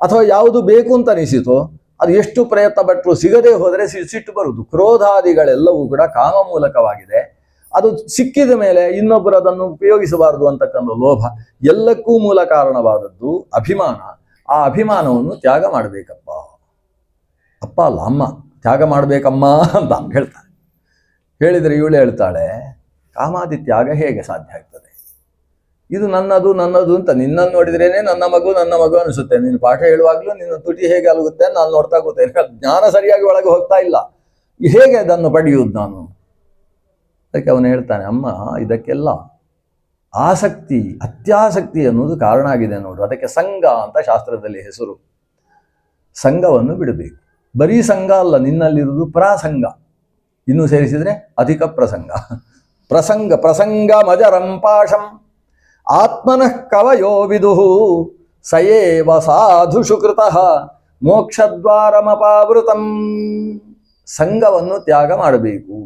ಅಥವಾ ಯಾವುದು ಬೇಕು ಅಂತ ಅನಿಸಿತೋ ಅದು ಎಷ್ಟು ಪ್ರಯತ್ನ ಪಟ್ಟರು ಸಿಗದೆ ಹೋದರೆ ಸಿಟ್ಟು ಬರುವುದು. ಕ್ರೋಧಾದಿಗಳೆಲ್ಲವೂ ಕೂಡ ಕಾಮ ಮೂಲಕವಾಗಿದೆ. ಅದು ಸಿಕ್ಕಿದ ಮೇಲೆ ಇನ್ನೊಬ್ಬರು ಅದನ್ನು ಉಪಯೋಗಿಸಬಾರದು ಅಂತಕ್ಕಂಥ ಲೋಭ, ಎಲ್ಲಕ್ಕೂ ಮೂಲ ಕಾರಣವಾದದ್ದು ಅಭಿಮಾನ. ಆ ಅಭಿಮಾನವನ್ನು ತ್ಯಾಗ ಮಾಡಬೇಕಪ್ಪ. ಅಪ್ಪ ಅಲ್ಲ, ಅಮ್ಮ ತ್ಯಾಗ ಮಾಡಬೇಕಮ್ಮ ಅಂತ ಹೇಳ್ತಾಳೆ. ಹೇಳಿದರೆ ಇವಳು ಹೇಳ್ತಾಳೆ, ಕಾಮಾದಿ ತ್ಯಾಗ ಹೇಗೆ ಸಾಧ್ಯ ಆಗ್ತದೆ? ಇದು ನನ್ನದು ನನ್ನದು ಅಂತ ನಿನ್ನನ್ನು ನೋಡಿದ್ರೇನೆ ನನ್ನ ಮಗು ಅನಿಸುತ್ತೆ. ನೀನು ಪಾಠ ಹೇಳುವಾಗಲೂ ನಿನ್ನ ತುಟಿ ಹೇಗೆ ಅಲಗುತ್ತೆ ನಾನು ನೋಡ್ತಾ ಕೂತೇನೆ. ಜ್ಞಾನ ಸರಿಯಾಗಿ ಒಳಗೆ ಹೋಗ್ತಾ ಇಲ್ಲ. ಹೇಗೆ ಅದನ್ನು ಪಡೆಯುವುದು ನಾನು? ಅದಕ್ಕೆ ಅವನು ಹೇಳ್ತಾನೆ, ಅಮ್ಮ ಇದಕ್ಕೆಲ್ಲ ಆಸಕ್ತಿ, ಅತ್ಯಾಸಕ್ತಿ ಅನ್ನೋದು ಕಾರಣ ಆಗಿದೆ ನೋಡು. ಅದಕ್ಕೆ ಸಂಘ ಅಂತ ಶಾಸ್ತ್ರದಲ್ಲಿ ಹೆಸರು. ಸಂಘವನ್ನು ಬಿಡಬೇಕು. ಬರೀ ಸಂಘ ಅಲ್ಲ, ನಿನ್ನಲ್ಲಿರುವುದು ಪ್ರಸಂಗ, ಇನ್ನೂ ಸೇರಿಸಿದರೆ ಅಧಿಕ ಪ್ರಸಂಗ. ಪ್ರಸಂಗ ಮಜರಂ ಪಾಶಂ ಆತ್ಮನಃ ಕವಯೋ ವಿದುಹು ಸಯೇವ ಸಾಧುಷು ಕೃತಃ ಮೋಕ್ಷದ್ವಾರಮಪಾವೃತಂ. ಸಂಘವನ್ನು ತ್ಯಾಗ ಮಾಡಬೇಕು.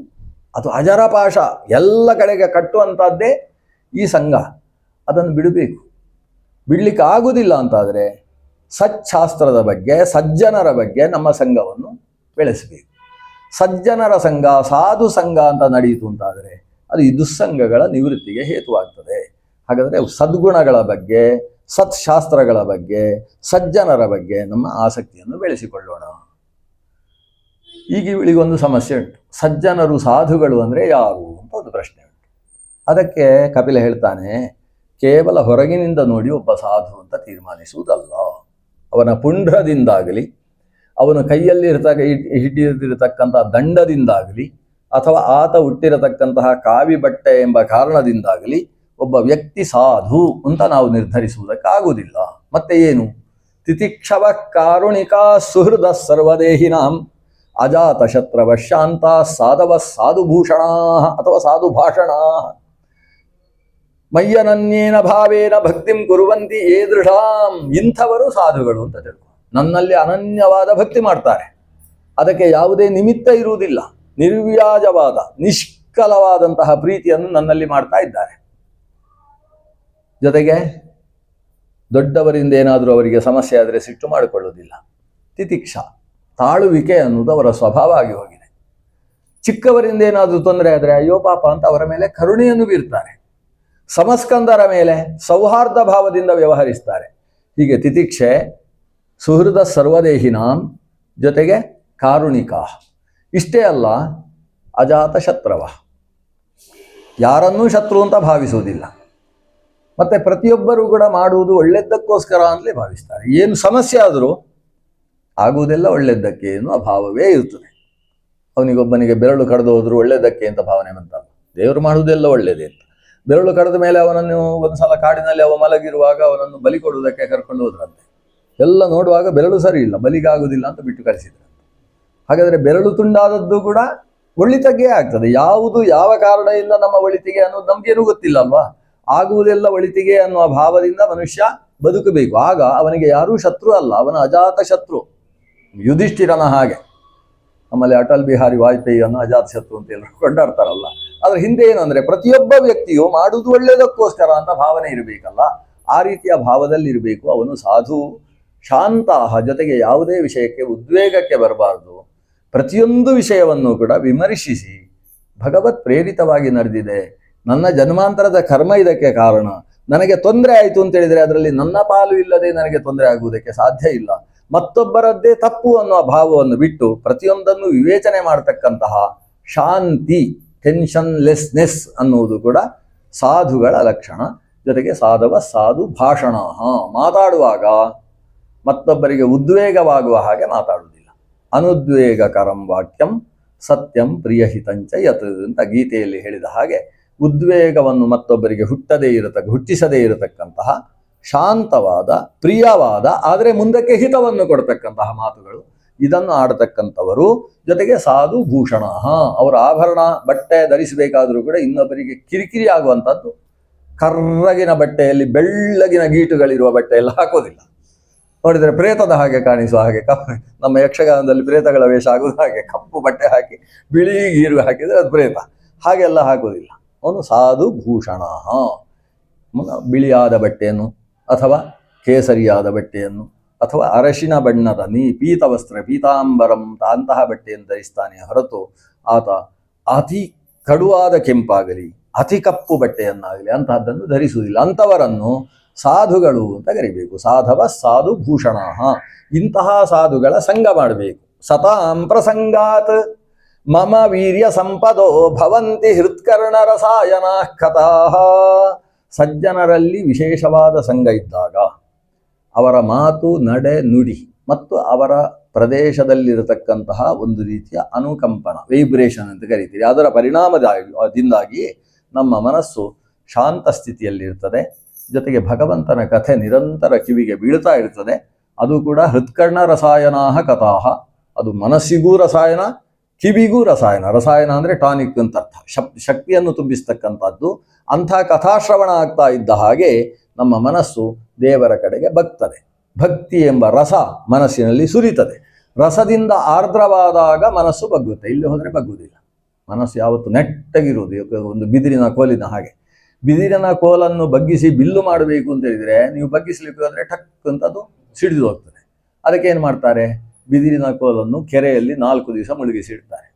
ಅದು ಅಜರಪಾಶ, ಎಲ್ಲ ಕಡೆಗೆ ಕಟ್ಟುವಂಥದ್ದೇ ಈ ಸಂಘ. ಅದನ್ನು ಬಿಡಬೇಕು. ಬಿಡಲಿಕ್ಕೆ ಆಗುವುದಿಲ್ಲ ಅಂತಾದರೆ ಸಚ್ಛಾಸ್ತ್ರದ ಬಗ್ಗೆ, ಸಜ್ಜನರ ಬಗ್ಗೆ ನಮ್ಮ ಸಂಘವನ್ನು ಬೆಳೆಸಬೇಕು. ಸಜ್ಜನರ ಸಂಘ, ಸಾಧು ಸಂಘ ಅಂತ ನಡೆಯಿತು ಅಂತಾದರೆ ಅದು ಈ ದುಸ್ಸಂಗಗಳ ನಿವೃತ್ತಿಗೆ ಹೇತುವಾಗ್ತದೆ. ಹಾಗಾದರೆ ಸದ್ಗುಣಗಳ ಬಗ್ಗೆ, ಸತ್ಶಾಸ್ತ್ರಗಳ ಬಗ್ಗೆ, ಸಜ್ಜನರ ಬಗ್ಗೆ ನಮ್ಮ ಆಸಕ್ತಿಯನ್ನು ಬೆಳೆಸಿಕೊಳ್ಳೋಣ. ಈಗ ಇವಳಿಗೊಂದು ಸಮಸ್ಯೆ ಉಂಟು. ಸಜ್ಜನರು, ಸಾಧುಗಳು ಅಂದರೆ ಯಾರು ಅಂತ ಒಂದು ಪ್ರಶ್ನೆ ಉಂಟು. ಅದಕ್ಕೆ ಕಪಿಲ ಹೇಳ್ತಾನೆ, ಕೇವಲ ಹೊರಗಿನಿಂದ ನೋಡಿ ಒಬ್ಬ ಸಾಧು ಅಂತ ತೀರ್ಮಾನಿಸುವುದಲ್ಲ. ಅವನ ಪುಂಡ್ರದಿಂದಾಗಲಿ, ಅವನ ಕೈಯಲ್ಲಿ ಹಿಡಿದಿರತಕ್ಕಂಥ ದಂಡದಿಂದಾಗಲಿ, ಅಥವಾ ಆತ ಹುಟ್ಟಿರತಕ್ಕಂತಹ ಕಾವಿ ಬಟ್ಟೆ ಎಂಬ ಕಾರಣದಿಂದಾಗಲಿ ಒಬ್ಬ ವ್ಯಕ್ತಿ ಸಾಧು ಅಂತ ನಾವು ನಿರ್ಧರಿಸುವುದಕ್ಕಾಗುವುದಿಲ್ಲ. ಮತ್ತೆ ಏನು? ತಿತಿಕ್ಷವ ಕಾರುಣಿಕ ಸುಹೃದ ಸರ್ವದೇಹಿನಾಂ ಅಜಾತ ಶತ್ರವ ಶಾಂತ ಸಾಧವ ಸಾಧುಭೂಷಣ ಅಥವಾ ಸಾಧುಭಾಷಣ ಮಯ್ಯನನ್ಯೇನ ಭಾವೇನ ಭಕ್ತಿಂ ಕುರುವಂತಿ ಏ ದೃಢಾಂ. ಇಂಥವರು ಸಾಧುಗಳು ಅಂತ ತಿಳ್ಕೊ. ನನ್ನಲ್ಲಿ ಅನನ್ಯವಾದ ಭಕ್ತಿ ಮಾಡ್ತಾರೆ, ಅದಕ್ಕೆ ಯಾವುದೇ ನಿಮಿತ್ತ ಇರುವುದಿಲ್ಲ, ನಿರ್ವ್ಯಾಜವಾದ ನಿಷ್ಕಲವಾದಂತಹ ಪ್ರೀತಿಯನ್ನು ನನ್ನಲ್ಲಿ ಮಾಡ್ತಾ ಇದ್ದಾರೆ. ಜೊತೆಗೆ ದೊಡ್ಡವರಿಂದ ಏನಾದರೂ ಅವರಿಗೆ ಸಮಸ್ಯೆ ಆದರೆ ಸಿಟ್ಟು ಮಾಡಿಕೊಳ್ಳುವುದಿಲ್ಲ. ತಿತಿಕ್ಷ, ತಾಳುವಿಕೆ ಅನ್ನೋದು ಅವರ ಸ್ವಭಾವ ಆಗಿ ಹೋಗಿದೆ. ಚಿಕ್ಕವರಿಂದ ಏನಾದರೂ ತೊಂದರೆ ಆದರೆ ಅಯ್ಯೋ ಪಾಪ ಅಂತ ಅವರ ಮೇಲೆ ಕರುಣೆಯನ್ನು ಬೀರ್ತಾರೆ. ಸಮಸ್ಕಂದರ ಮೇಲೆ ಸೌಹಾರ್ದ ಭಾವದಿಂದ ವ್ಯವಹರಿಸ್ತಾರೆ. ಹೀಗೆ ತಿತಿಕ್ಷೆ, ಸುಹೃದ ಸರ್ವದೇಹಿನಾಂ, ಜೊತೆಗೆ ಕಾರುಣಿಕ. ಇಷ್ಟೇ ಅಲ್ಲ, ಅಜಾತ ಶತ್ರವ, ಯಾರನ್ನೂ ಶತ್ರು ಅಂತ ಭಾವಿಸುವುದಿಲ್ಲ. ಮತ್ತೆ ಪ್ರತಿಯೊಬ್ಬರೂ ಕೂಡ ಮಾಡುವುದು ಒಳ್ಳೆದ್ದಕ್ಕೋಸ್ಕರ ಅಂತಲೇ ಭಾವಿಸ್ತಾರೆ. ಏನು ಸಮಸ್ಯೆ ಆದರೂ ಆಗುವುದೆಲ್ಲ ಒಳ್ಳೆದ್ದಕ್ಕೆ ಎನ್ನುವ ಭಾವವೇ ಇರ್ತದೆ. ಅವನಿಗೊಬ್ಬನಿಗೆ ಬೆರಳು ಕಡಿದು ಹೋದ್ರು ಒಳ್ಳೆದ್ದಕ್ಕೆ ಅಂತ ಭಾವನೆ ಬಂತಲ್ಲ. ದೇವರು ಮಾಡುವುದೆಲ್ಲ ಒಳ್ಳೆಯದೇ ಅಂತ. ಬೆರಳು ಕಡಿದ ಮೇಲೆ ಅವನನ್ನು ಒಂದ್ಸಲ ಕಾಡಿನಲ್ಲಿ ಅವ ಮಲಗಿರುವಾಗ ಅವನನ್ನು ಬಲಿ ಕೊಡುವುದಕ್ಕೆ ಕರ್ಕೊಂಡು ಹೋದ್ರಂತೆ. ಎಲ್ಲ ನೋಡುವಾಗ ಬೆರಳು ಸರಿ ಇಲ್ಲ, ಬಲಿಗಾಗುವುದಿಲ್ಲ ಅಂತ ಬಿಟ್ಟು ಕಳಿಸಿದ್ರಂತೆ. ಹಾಗಾದರೆ ಬೆರಳು ತುಂಡಾದದ್ದು ಕೂಡ ಒಳಿತಕ್ಕೆ ಆಗ್ತದೆ. ಯಾವುದು ಯಾವ ಕಾರಣದಿಂದ ನಮ್ಮ ಒಳಿತಿಗೆ ಅನ್ನೋದು ನಮಗೇನು ಗೊತ್ತಿಲ್ಲ ಅಲ್ವಾ. ಆಗುವುದೆಲ್ಲ ಒಳಿತಿಗೆ ಅನ್ನುವ ಭಾವದಿಂದ ಮನುಷ್ಯ ಬದುಕಬೇಕು. ಆಗ ಅವನಿಗೆ ಯಾರೂ ಶತ್ರು ಅಲ್ಲ, ಅವನ ಅಜಾತ ಶತ್ರು. ಯುಧಿಷ್ಠಿರನ ಹಾಗೆ. ನಮ್ಮಲ್ಲಿ ಅಟಲ್ ಬಿಹಾರಿ ವಾಜಪೇಯಿಯನ್ನು ಅಜಾತ ಶತ್ರು ಅಂತ ಎಲ್ಲರೂ ಕೊಂಡಾಡ್ತಾರಲ್ಲ. ಅದ್ರ ಹಿಂದೆ ಏನು ಅಂದರೆ ಪ್ರತಿಯೊಬ್ಬ ವ್ಯಕ್ತಿಯು ಮಾಡುವುದು ಒಳ್ಳೆಯದಕ್ಕೋಸ್ಕರ ಅಂತ ಭಾವನೆ ಇರಬೇಕಲ್ಲ. ಆ ರೀತಿಯ ಭಾವದಲ್ಲಿ ಇರಬೇಕು. ಅವನು ಸಾಧು. ಶಾಂತಾಹ, ಜೊತೆಗೆ ಯಾವುದೇ ವಿಷಯಕ್ಕೆ ಉದ್ವೇಗಕ್ಕೆ ಬರಬಾರ್ದು. ಪ್ರತಿಯೊಂದು ವಿಷಯವನ್ನು ಕೂಡ ವಿಮರ್ಶಿಸಿ ಭಗವತ್ ಪ್ರೇರಿತವಾಗಿ ನಡೆದಿದೆ, ನನ್ನ ಜನ್ಮಾಂತರದ ಕರ್ಮ ಇದಕ್ಕೆ ಕಾರಣ, ನನಗೆ ತೊಂದರೆ ಆಯಿತು ಅಂತೇಳಿದರೆ ಅದರಲ್ಲಿ ನನ್ನ ಪಾಲು ಇಲ್ಲದೆ ನನಗೆ ತೊಂದರೆ ಆಗುವುದಕ್ಕೆ ಸಾಧ್ಯ ಇಲ್ಲ, ಮತ್ತೊಬ್ಬರದ್ದೇ ತಪ್ಪು ಅನ್ನುವ ಭಾವವನ್ನು ಬಿಟ್ಟು ಪ್ರತಿಯೊಂದನ್ನು ವಿವೇಚನೆ ಮಾಡತಕ್ಕಂತಹ ಶಾಂತಿ, ಟೆನ್ಷನ್ಲೆಸ್ನೆಸ್ ಅನ್ನುವುದು ಕೂಡ ಸಾಧುಗಳ ಲಕ್ಷಣ. ಜೊತೆಗೆ ಸಾಧವ ಸಾಧು ಭಾಷಣ, ಮಾತಾಡುವಾಗ ಮತ್ತೊಬ್ಬರಿಗೆ ಉದ್ವೇಗವಾಗುವ ಹಾಗೆ ಮಾತಾಡುವುದಿಲ್ಲ. ಅನುದ್ವೇಗಕರಂ ವಾಕ್ಯಂ ಸತ್ಯಂ ಪ್ರಿಯಹಿತಂಚ ಯತ್ ಅಂತ ಗೀತೆಯಲ್ಲಿ ಹೇಳಿದ ಹಾಗೆ ಉದ್ವೇಗವನ್ನು ಮತ್ತೊಬ್ಬರಿಗೆ ಹುಟ್ಟಿಸದೇ ಇರತಕ್ಕಂತಹ ಶಾಂತವಾದ, ಪ್ರಿಯವಾದ, ಆದರೆ ಮುಂದಕ್ಕೆ ಹಿತವನ್ನು ಕೊಡತಕ್ಕಂತಹ ಮಾತುಗಳು, ಇದನ್ನು ಆಡತಕ್ಕಂಥವರು. ಜೊತೆಗೆ ಸಾಧು ಭೂಷಣ, ಅವರ ಆಭರಣ ಬಟ್ಟೆ ಧರಿಸಬೇಕಾದರೂ ಕೂಡ ಇನ್ನೊಬ್ಬರಿಗೆ ಕಿರಿಕಿರಿ ಆಗುವಂಥದ್ದು. ಕರ್ರಗಿನ ಬಟ್ಟೆಯಲ್ಲಿ ಬೆಳ್ಳಗಿನ ಗೀಟುಗಳಿರುವ ಬಟ್ಟೆ ಎಲ್ಲ ಹಾಕೋದಿಲ್ಲ. ನೋಡಿದರೆ ಪ್ರೇತದ ಹಾಗೆ ಕಾಣಿಸುವ ಹಾಗೆ, ನಮ್ಮ ಯಕ್ಷಗಾನದಲ್ಲಿ ಪ್ರೇತಗಳ ವೇಷ ಆಗುವುದು ಹಾಗೆ, ಕಪ್ಪು ಬಟ್ಟೆ ಹಾಕಿ ಬಿಳಿ ಗೀರು ಹಾಕಿದರೆ ಅದು ಪ್ರೇತ. ಹಾಗೆಲ್ಲ ಹಾಕೋದಿಲ್ಲ. ಅವನು ಸಾಧು ಭೂಷಣ. ಬಿಳಿಯಾದ ಬಟ್ಟೆಯನ್ನು ಅಥವಾ ಕೇಸರಿಯಾದ ಬಟ್ಟೆಯನ್ನು ಅಥವಾ ಅರಶಿನ ಬಣ್ಣದ ಪೀತವಸ್ತ್ರ, ಪೀತಾಂಬರಂ ಅಂತಹ ಬಟ್ಟೆಯನ್ನು ಧರಿಸ್ತಾನೆ ಹೊರತು ಆತ ಅತಿ ಕಡುವಾದ ಕೆಂಪಾಗಲಿ ಅತಿ ಕಪ್ಪು ಬಟ್ಟೆಯನ್ನಾಗಲಿ ಅಂತಹದ್ದನ್ನು ಧರಿಸುವುದಿಲ್ಲ. ಅಂಥವರನ್ನು ಸಾಧುಗಳು ಅಂತ ಕರಿಬೇಕು. ಸಾಧವ ಸಾಧು ಭೂಷಣ. ಇಂತಹ ಸಾಧುಗಳ ಸಂಘ ಮಾಡಬೇಕು. ಸತಾಂ ಪ್ರಸಂಗಾತ್, ಮಮ ವೀರ್ಯ ಸಂಪದೋ ಭವಂತಿ ಹೃತ್ಕರ್ಣ ರಸಾಯನ ಕಥಾಃ. ಸಜ್ಜನರಲ್ಲಿ ವಿಶೇಷವಾದ ಸಂಘ ಇದ್ದಾಗ ಅವರ ಮಾತು, ನಡೆ, ನುಡಿ ಮತ್ತು ಅವರ ಪ್ರದೇಶದಲ್ಲಿರತಕ್ಕಂತಹ ಒಂದು ರೀತಿಯ ಅನುಕಂಪನ, ವೈಬ್ರೇಷನ್ ಅಂತ ಕರಿತೀವಿ, ಅದರ ಪರಿಣಾಮದಿಂದಾಗಿ ನಮ್ಮ ಮನಸ್ಸು ಶಾಂತ ಸ್ಥಿತಿಯಲ್ಲಿರ್ತದೆ. ಜೊತೆಗೆ ಭಗವಂತನ ಕಥೆ ನಿರಂತರ ಕಿವಿಗೆ ಬೀಳ್ತಾ ಇರ್ತದೆ. ಅದು ಕೂಡ ಹೃತ್ಕರ್ಣ ರಸಾಯನಾಹ ಕಥಾಹ. ಅದು ಮನಸ್ಸಿಗೂ ರಸಾಯನ, ಕಿವಿಗೂ ರಸಾಯನ. ರಸಾಯನ ಅಂದರೆ ಟಾನಿಕ್ ಅಂತ ಅರ್ಥ, ಶಕ್ತಿಯನ್ನು ತುಂಬಿಸ್ತಕ್ಕಂಥದ್ದು. ಅಂಥ ಕಥಾಶ್ರವಣ ಆಗ್ತಾ ಇದ್ದ ಹಾಗೆ ನಮ್ಮ ಮನಸ್ಸು ದೇವರ ಕಡೆಗೆ ಬಗ್ತದೆ. ಭಕ್ತಿ ಎಂಬ ರಸ ಮನಸ್ಸಿನಲ್ಲಿ ಸುರಿತದೆ. ರಸದಿಂದ ಆರ್ದ್ರವಾದಾಗ ಮನಸ್ಸು ಬಗ್ಗುತ್ತೆ, ಇಲ್ಲಿ ಹೋದರೆ ಬಗ್ಗುವುದಿಲ್ಲ. ಮನಸ್ಸು ಯಾವತ್ತು ನೆಟ್ಟಗಿರುವುದು, ಒಂದು ಬಿದಿರಿನ ಕೋಲಿನ ಹಾಗೆ. ಬಿದಿರಿನ ಕೋಲನ್ನು ಬಗ್ಗಿಸಿ ಬಿಲ್ಲು ಮಾಡಬೇಕು ಅಂತ ಹೇಳಿದರೆ ನೀವು ಬಗ್ಗಿಸ್ಲಿಕ್ಕೆ ಹೋದರೆ ಟಕ್ ಅಂತ ಅದು ಸಿಡಿದು ಹೋಗ್ತದೆ. ಅದಕ್ಕೆ ಏನು ಮಾಡ್ತಾರೆ, ಬಿದಿರಿನ ಕೋಲನ್ನು ಕೆರೆಯಲ್ಲಿ 4 ದಿವಸ ಮುಳುಗಿಸಿಡ್ತಾರೆ.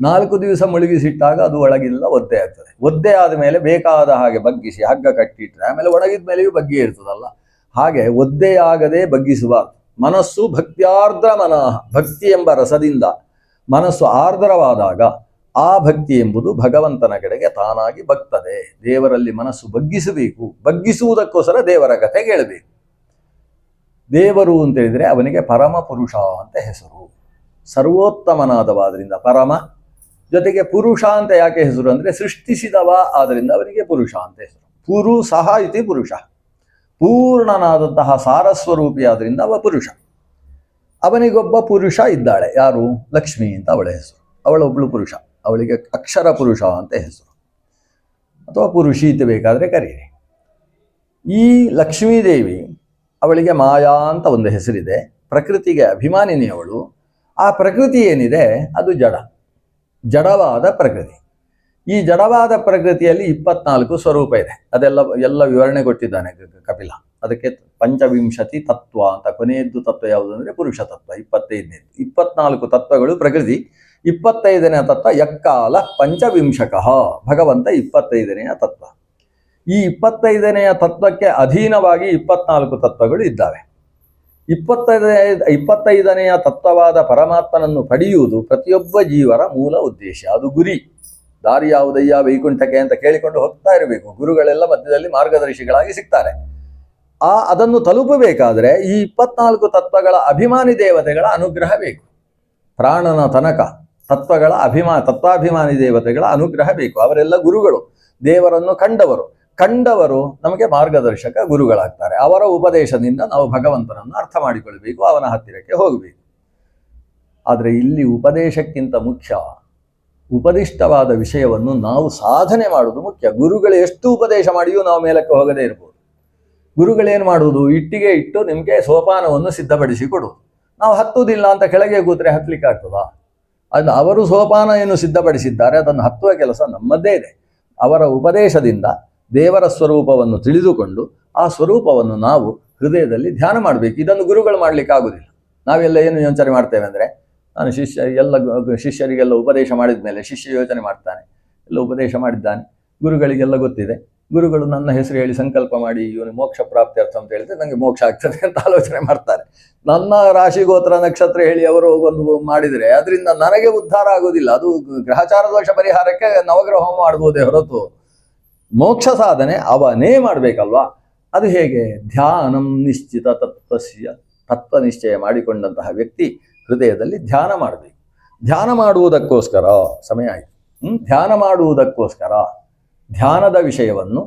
4 ದಿವಸ ಮುಳುಗಿಸಿಟ್ಟಾಗ ಅದು ಒಳಗಿಲ್ಲ ಒದ್ದೆ ಆಗ್ತದೆ. ಒದ್ದೆ ಆದ ಮೇಲೆ ಬೇಕಾದ ಹಾಗೆ ಬಗ್ಗಿಸಿ ಹಗ್ಗ ಕಟ್ಟಿಟ್ರೆ ಆಮೇಲೆ ಒಣಗಿದ ಮೇಲೆಯೂ ಬಗ್ಗಿ ಇರ್ತದಲ್ಲ. ಹಾಗೆ ಒದ್ದೆಯಾಗದೆ ಬಗ್ಗಿಸಬಾರ್ದು. ಮನಸ್ಸು ಭಕ್ತ್ಯಾರ್ದ್ರ ಮನಃ. ಭಕ್ತಿ ಎಂಬ ರಸದಿಂದ ಮನಸ್ಸು ಆರ್ದ್ರವಾದಾಗ ಆ ಭಕ್ತಿ ಎಂಬುದು ಭಗವಂತನ ಕಡೆಗೆ ತಾನಾಗಿ ಬಗ್ತದೆ. ದೇವರಲ್ಲಿ ಮನಸ್ಸು ಬಗ್ಗಿಸಬೇಕು. ಬಗ್ಗಿಸುವುದಕ್ಕೋಸ್ಕರ ದೇವರ ಕಥೆ ಕೇಳಬೇಕು. ದೇವರು ಅಂತ ಹೇಳಿದರೆ ಅವನಿಗೆ ಪರಮ ಪುರುಷ ಅಂತ ಹೆಸರು. ಸರ್ವೋತ್ತಮನಾದವಾದ್ರಿಂದ ಪರಮ, ಜೊತೆಗೆ ಪುರುಷ ಅಂತ ಯಾಕೆ ಹೆಸರು ಅಂದರೆ ಸೃಷ್ಟಿಸಿದವ ಆದ್ದರಿಂದ ಅವನಿಗೆ ಪುರುಷ ಅಂತ ಹೆಸರು. ಪುರುಷಃ ಇತಿ ಪುರುಷ. ಪೂರ್ಣನಾದಂತಹ ಸಾರಸ್ವರೂಪಿಯಾದ್ರಿಂದ ಅವ ಪುರುಷ. ಅವನಿಗೊಬ್ಬ ಪುರುಷ ಇದ್ದಾಳೆ, ಯಾರು? ಲಕ್ಷ್ಮಿ ಅಂತ ಅವಳ ಹೆಸರು. ಅವಳೊಬ್ಬಳು ಪುರುಷ, ಅವಳಿಗೆ ಅಕ್ಷರ ಪುರುಷ ಅಂತ ಹೆಸರು, ಅಥವಾ ಪುರುಷಿ ಅಂತ ಬೇಕಾದರೆ ಕರೀರಿ. ಈ ಲಕ್ಷ್ಮೀದೇವಿ, ಅವಳಿಗೆ ಮಾಯಾ ಅಂತ ಒಂದು ಹೆಸರಿದೆ. ಪ್ರಕೃತಿಗೆ ಅಭಿಮಾನಿನಿ ಅವಳು. ಆ ಪ್ರಕೃತಿ ಏನಿದೆ ಅದು ಜಡವಾದ ಪ್ರಕೃತಿ. ಈ ಜಡವಾದ ಪ್ರಕೃತಿಯಲ್ಲಿ 24 ಸ್ವರೂಪ ಇದೆ. ಎಲ್ಲ ವಿವರಣೆ ಕೊಟ್ಟಿದ್ದಾನೆ ಕಪಿಲ. ಅದಕ್ಕೆ ಪಂಚವಿಂಶತಿ ತತ್ವ ಅಂತ. ಕೊನೆಯದ್ದು ತತ್ವ ಯಾವುದು ಅಂದರೆ ಪುರುಷ ತತ್ವ, 25ನೇ. 24 ತತ್ವಗಳು ಪ್ರಕೃತಿ. 25ನೇ ತತ್ವ ಯಕ್ಕಾಲ ಪಂಚವಿಂಶಕಃ, ಭಗವಂತ 25ನೇ ತತ್ವ. ಈ 25ನೇ ತತ್ವಕ್ಕೆ ಅಧೀನವಾಗಿ 24 ತತ್ವಗಳು ಇದ್ದಾವೆ. 25ನೇ ತತ್ವವಾದ ಪರಮಾತ್ಮನನ್ನು ಪಡೆಯುವುದು ಪ್ರತಿಯೊಬ್ಬ ಜೀವರ ಮೂಲ ಉದ್ದೇಶ. ಅದು ಗುರಿ. ದಾರಿ ಯಾವುದಯ್ಯ ವೈಕುಂಠಕ್ಕೆ ಅಂತ ಕೇಳಿಕೊಂಡು ಹೋಗ್ತಾ ಇರಬೇಕು. ಗುರುಗಳೆಲ್ಲ ಮಧ್ಯದಲ್ಲಿ ಮಾರ್ಗದರ್ಶಿಗಳಾಗಿ ಸಿಗ್ತಾರೆ. ಅದನ್ನು ತಲುಪಬೇಕಾದ್ರೆ ಈ 24 ತತ್ವಗಳ ಅಭಿಮಾನಿ ದೇವತೆಗಳ ಅನುಗ್ರಹ ಬೇಕು. ಪ್ರಾಣನ ತನಕ ತತ್ವಾಭಿಮಾನಿ ದೇವತೆಗಳ ಅನುಗ್ರಹ ಬೇಕು. ಅವರೆಲ್ಲ ಗುರುಗಳು, ದೇವರನ್ನು ಕಂಡವರು ನಮಗೆ ಮಾರ್ಗದರ್ಶಕ ಗುರುಗಳಾಗ್ತಾರೆ. ಅವರ ಉಪದೇಶದಿಂದ ನಾವು ಭಗವಂತನನ್ನು ಅರ್ಥ ಮಾಡಿಕೊಳ್ಬೇಕು, ಅವನ ಹತ್ತಿರಕ್ಕೆ ಹೋಗಬೇಕು. ಆದರೆ ಇಲ್ಲಿ ಉಪದೇಶಕ್ಕಿಂತ ಮುಖ್ಯ ಉಪದಿಷ್ಟವಾದ ವಿಷಯವನ್ನು ನಾವು ಸಾಧನೆ ಮಾಡುವುದು ಮುಖ್ಯ. ಗುರುಗಳು ಎಷ್ಟು ಉಪದೇಶ ಮಾಡಿಯೂ ನಾವು ಮೇಲಕ್ಕೆ ಹೋಗದೇ ಇರ್ಬೋದು. ಗುರುಗಳೇನು ಮಾಡುವುದು, ಇಟ್ಟಿಗೆ ಇಟ್ಟು ನಿಮಗೆ ಸೋಪಾನವನ್ನು ಸಿದ್ಧಪಡಿಸಿ ಕೊಡುವುದು. ನಾವು ಹತ್ತುವುದಿಲ್ಲ ಅಂತ ಕೆಳಗೆ ಕೂತ್ರೆ ಹತ್ತಲಿಕ್ಕೆ ಆಗ್ತದಾ? ಅದು ಅವರು ಸೋಪಾನ ಏನು ಸಿದ್ಧಪಡಿಸಿದ್ದಾರೆ ಅದನ್ನು ಹತ್ತುವ ಕೆಲಸ ನಮ್ಮದ್ದೇ ಇದೆ. ಅವರ ಉಪದೇಶದಿಂದ ದೇವರ ಸ್ವರೂಪವನ್ನು ತಿಳಿದುಕೊಂಡು ಆ ಸ್ವರೂಪವನ್ನು ನಾವು ಹೃದಯದಲ್ಲಿ ಧ್ಯಾನ ಮಾಡಬೇಕು. ಇದನ್ನು ಗುರುಗಳು ಮಾಡಲಿಕ್ಕೆ ಆಗುವುದಿಲ್ಲ. ನಾವೆಲ್ಲ ಏನು ಯೋಚನೆ ಮಾಡ್ತೇವೆ ಅಂದರೆ, ನಾನು ಶಿಷ್ಯರಿಗೆಲ್ಲ ಉಪದೇಶ ಮಾಡಿದ ಮೇಲೆ ಶಿಷ್ಯ ಯೋಚನೆ ಮಾಡ್ತಾನೆ, ಎಲ್ಲ ಉಪದೇಶ ಮಾಡಿದ್ದಾನೆ, ಗುರುಗಳಿಗೆಲ್ಲ ಗೊತ್ತಿದೆ, ಗುರುಗಳು ನನ್ನ ಹೆಸರು ಹೇಳಿ ಸಂಕಲ್ಪ ಮಾಡಿ ಇವನು ಮೋಕ್ಷ ಪ್ರಾಪ್ತ್ಯರ್ಥ ಅಂತ ಹೇಳಿದ್ರೆ ನನಗೆ ಮೋಕ್ಷ ಆಗ್ತದೆ ಅಂತ ಆಲೋಚನೆ ಮಾಡ್ತಾರೆ. ನನ್ನ ರಾಶಿಗೋತ್ರ ನಕ್ಷತ್ರ ಹೇಳಿ ಅವರು ಒಂದು ಮಾಡಿದರೆ ಅದರಿಂದ ನನಗೆ ಉದ್ಧಾರ ಆಗೋದಿಲ್ಲ. ಅದು ಗ್ರಹಚಾರ ದೋಷ ಪರಿಹಾರಕ್ಕೆ ನವಗ್ರಹ ಹೋಮ ಮಾಡ್ಬೋದೇ ಹೊರತು ಮೋಕ್ಷ ಸಾಧನೆ ಅವನೇ ಮಾಡಬೇಕಲ್ವಾ? ಅದು ಹೇಗೆ? ಧ್ಯಾನಂ ನಿಶ್ಚಿತ ತತ್ವ ನಿಶ್ಚಯ ಮಾಡಿಕೊಂಡಂತಹ ವ್ಯಕ್ತಿ ಹೃದಯದಲ್ಲಿ ಧ್ಯಾನ ಮಾಡಬೇಕು. ಧ್ಯಾನ ಮಾಡುವುದಕ್ಕೋಸ್ಕರ ಸಮಯ ಆಯಿತು. ಧ್ಯಾನ ಮಾಡುವುದಕ್ಕೋಸ್ಕರ ಧ್ಯಾನದ ವಿಷಯವನ್ನು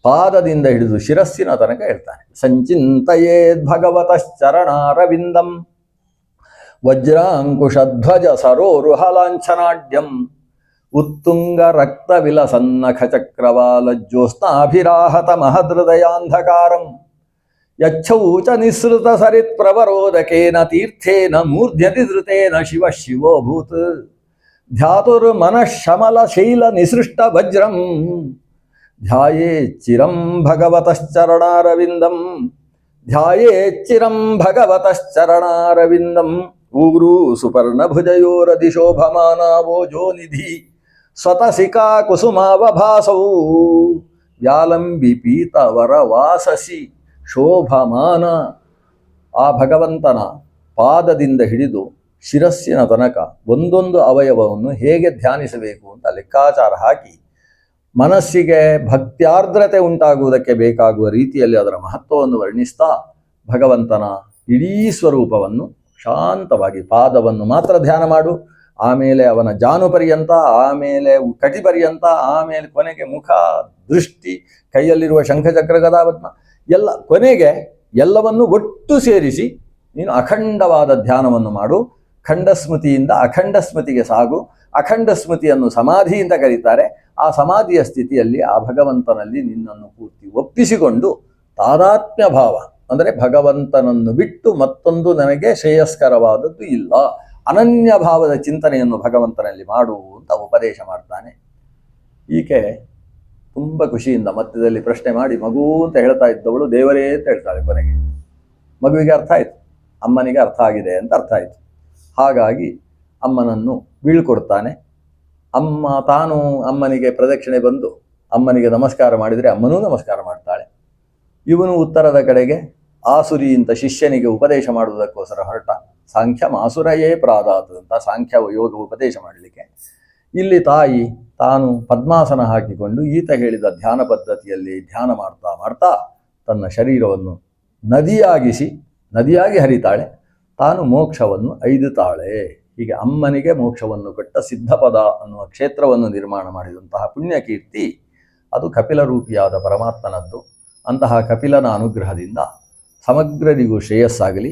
ಪಾದದಿಂದ ಹಿಡಿದು ಶಿರಸ್ಸಿನ ತನಕ ಹೇಳ್ತಾನೆ. ಸಂಚಿಂತಯೇದ್ ಭಗವತಶ್ಚರಣಾರವಿಂದಂ ವಜ್ರಾಂಕುಶಧ್ವಜ ಸರೋರುಹಲಾಂಛನಾಢ್ಯಂ ಉತ್ತುಂಗ ರಕ್ತ ವಿಲಸನ್ನಖ ಚಕ್ರವಾಲ ಜ್ಯೋತ್ಸ್ನಾಭಿರಾಹತ ಮಹದೃದಯಾಂಧಕಾರಂ ಯಚ್ಛೌಚ ನಿಸೃತ ಸರಿತ್ ಪ್ರವರೋದಕೇನ ತೀರ್ಥೇನ ಮೂರ್ಧ್ಯತಿ ಧೃತೇನ ಶಿವ ಶಿವೋಭೂತ್ ಧ್ಯಾತುರ್ಮನಃಶಮಲ ಶೈಲ ನಿಸೃಷ್ಟ ವಜ್ರಂ ಧ್ಯಾಯೇಚ್ಚಿರಂ ಭಗವತಶ್ಚರಣಾರವಿಂದಂ ಧ್ಯಾಯೇಚ್ಚಿರಂ ಭಗವತಶ್ಚರಣಾರವಿಂದಂ ಊರು ಸುಪರ್ಣಭುಜಯೋರಧಿಶೋಭಮಾನಾವೋಜೋ ನಿಧಿ ಸ್ವತಸಿಕಾ ಕುಸುಮಾವಭಾಸೌ ವ್ಯಾಲಂಬಿ ಪೀತವರ ವಾಸಸಿ ಶೋಭಮಾನ. ಆ ಭಗವಂತನ ಪಾದದಿಂದ ಹಿಡಿದು ಶಿರಸ್ಸಿನ ತನಕ ಒಂದೊಂದು ಅವಯವವನ್ನು ಹೇಗೆ ಧ್ಯಾನಿಸಬೇಕು ಅಂತ ಲೆಕ್ಕಾಚಾರ ಹಾಕಿ ಮನಸ್ಸಿಗೆ ಭಕ್ತ್ಯಾರ್ದ್ರತೆ ಉಂಟಾಗುವುದಕ್ಕೆ ಬೇಕಾಗುವ ರೀತಿಯಲ್ಲಿ ಅದರ ಮಹತ್ವವನ್ನು ವರ್ಣಿಸ್ತಾ ಭಗವಂತನ ಇಡೀ ಸ್ವರೂಪವನ್ನು ಶಾಂತವಾಗಿ ಪಾದವನ್ನು ಮಾತ್ರ ಧ್ಯಾನ ಮಾಡು, ಆಮೇಲೆ ಅವನ ಜಾನು ಪರ್ಯಂತ, ಆಮೇಲೆ ಕಟಿ ಪರ್ಯಂತ, ಆಮೇಲೆ ಕೊನೆಗೆ ಮುಖ, ದೃಷ್ಟಿ, ಕೈಯಲ್ಲಿರುವ ಶಂಖಚಕ್ರ ಗದಾಪದ್ಮ ಎಲ್ಲ, ಕೊನೆಗೆ ಎಲ್ಲವನ್ನು ಒಟ್ಟು ಸೇರಿಸಿ ನೀನು ಅಖಂಡವಾದ ಧ್ಯಾನವನ್ನು ಮಾಡು. ಖಂಡ ಸ್ಮೃತಿಯಿಂದ ಅಖಂಡ ಸ್ಮೃತಿಗೆ ಸಾಗು. ಅಖಂಡ ಸ್ಮೃತಿಯನ್ನು ಸಮಾಧಿ ಅಂತ ಕರೀತಾರೆ. ಆ ಸಮಾಧಿಯ ಸ್ಥಿತಿಯಲ್ಲಿ ಆ ಭಗವಂತನಲ್ಲಿ ನಿನ್ನನ್ನು ಪೂರ್ತಿ ಒಪ್ಪಿಸಿಕೊಂಡು ತಾದಾತ್ಮ್ಯ ಭಾವ ಅಂದರೆ ಭಗವಂತನನ್ನು ಬಿಟ್ಟು ಮತ್ತೊಂದು ನನಗೆ ಶ್ರೇಯಸ್ಕರವಾದದ್ದು ಇಲ್ಲ, ಅನನ್ಯ ಭಾವದ ಚಿಂತನೆಯನ್ನು ಭಗವಂತನಲ್ಲಿ ಮಾಡು ಅಂತ ಉಪದೇಶ ಮಾಡ್ತಾನೆ. ಈಕೆ ತುಂಬ ಖುಷಿಯಿಂದ ಮಧ್ಯದಲ್ಲಿ ಪ್ರಶ್ನೆ ಮಾಡಿ ಮಗು ಅಂತ ಹೇಳ್ತಾ ಇದ್ದವಳು ದೇವರೇ ಅಂತ ಹೇಳ್ತಾಳೆ. ಕೊನೆಗೆ ಮಗುವಿಗೆ ಅರ್ಥ ಆಯಿತು, ಅಮ್ಮನಿಗೆ ಅರ್ಥ ಆಗಿದೆ ಅಂತ ಅರ್ಥ ಆಯಿತು. ಹಾಗಾಗಿ ಅಮ್ಮನನ್ನು ಬೀಳ್ಕೊಡ್ತಾನೆ. ತಾನು ಅಮ್ಮನಿಗೆ ಪ್ರದಕ್ಷಿಣೆ ಬಂದು ಅಮ್ಮನಿಗೆ ನಮಸ್ಕಾರ ಮಾಡಿದರೆ ಅಮ್ಮನೂ ನಮಸ್ಕಾರ ಮಾಡ್ತಾಳೆ. ಇವನು ಉತ್ತರದ ಕಡೆಗೆ ಆಸುರಿ ಅಂತ ಶಿಷ್ಯನಿಗೆ ಉಪದೇಶ ಮಾಡುವುದಕ್ಕೋಸ್ಕರ ಹೊರಟ. ಸಾಂಖ್ಯ ಮಾಸುರಯೇ ಪ್ರಾದಾತ್ ಅಂತ ಸಾಂಖ್ಯ ಯೋಗ ಉಪದೇಶ ಮಾಡಲಿಕ್ಕೆ ಇಲ್ಲಿ ತಾಯಿ ತಾನು ಪದ್ಮಾಸನ ಹಾಕಿಕೊಂಡು ಈತ ಹೇಳಿದ ಧ್ಯಾನ ಪದ್ಧತಿಯಲ್ಲಿ ಧ್ಯಾನ ಮಾಡ್ತಾ ಮಾಡ್ತಾ ತನ್ನ ಶರೀರವನ್ನು ನದಿಯಾಗಿ ಹರಿತಾಳೆ. ತಾನು ಮೋಕ್ಷವನ್ನು ಐದುತ್ತಾಳೆ. ಹೀಗೆ ಅಮ್ಮನಿಗೆ ಮೋಕ್ಷವನ್ನು ಕೊಟ್ಟ ಸಿದ್ಧಪದ ಅನ್ನುವ ಕ್ಷೇತ್ರವನ್ನು ನಿರ್ಮಾಣ ಮಾಡಿದಂತಹ ಪುಣ್ಯಕೀರ್ತಿ ಅದು ಕಪಿಲ ರೂಪಿಯಾದ ಪರಮಾತ್ಮನದ್ದು. ಅಂತಹ ಕಪಿಲನ ಅನುಗ್ರಹದಿಂದ ಸಮಗ್ರರಿಗೂ ಶ್ರೇಯಸ್ಸಾಗಲಿ.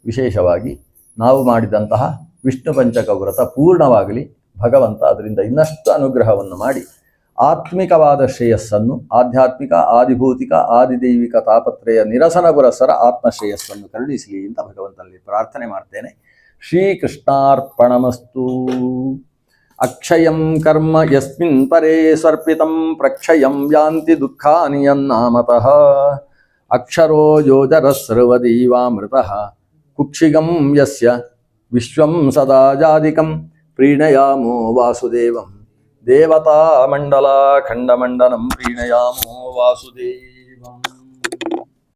ವಿಶೇಷವಾಗಿ ನಾವು ಮಾಡಿದಂತಹ ವಿಷ್ಣು ಪಂಚಕ ವ್ರತ ಪೂರ್ಣವಾಗಲಿ. ಭಗವಂತ ಅದರಿಂದ ಇನ್ನಷ್ಟು ಅನುಗ್ರಹವನ್ನು ಮಾಡಿ ಆತ್ಮಿಕವಾದ ಶ್ರೇಯಸ್ಸನ್ನು, ಆಧ್ಯಾತ್ಮಿಕ, ಆದಿಭೌತಿಕ, ಆದಿದೈವಿಕ ತಾಪತ್ರಯ ನಿರಸನ ಪುರಸ್ಸರ ಆತ್ಮಶ್ರೇಯಸ್ಸನ್ನು ಕರುಣಿಸಲಿ ಅಂತ ಭಗವಂತನಲ್ಲಿ ಪ್ರಾರ್ಥನೆ ಮಾಡ್ತೇನೆ. ಶ್ರೀಕೃಷ್ಣಾರ್ಪಣಮಸ್ತು. ಅಕ್ಷಯಂ ಕರ್ಮ ಯಸ್ಮಿನ್ ಪರೇ ಸರ್ಪಿತಂ ಪ್ರಕ್ಷಯಂ ಯಾಂತಿ ದುಃಖಾನಿ ಯನ್ನಾಮತಃ. ಅಕ್ಷರೋ ಯೋಜರಸ್ರವದೀವಾಮೃತಃ ಕುಕ್ಷಿಗಂ ಯಸ್ಯ ವಿಶ್ವಂ ಸದಾ ಜಾದಿಕಂ ಪ್ರೀಣಯಾಮೋ ವಾಸುದೇವಂ. ದೇವತಾ ಮಂಡಲ ಖಂಡಮಂಡನಂ ಪ್ರೀಣಯಾಮೋ ವಾಸುದೇವಂ.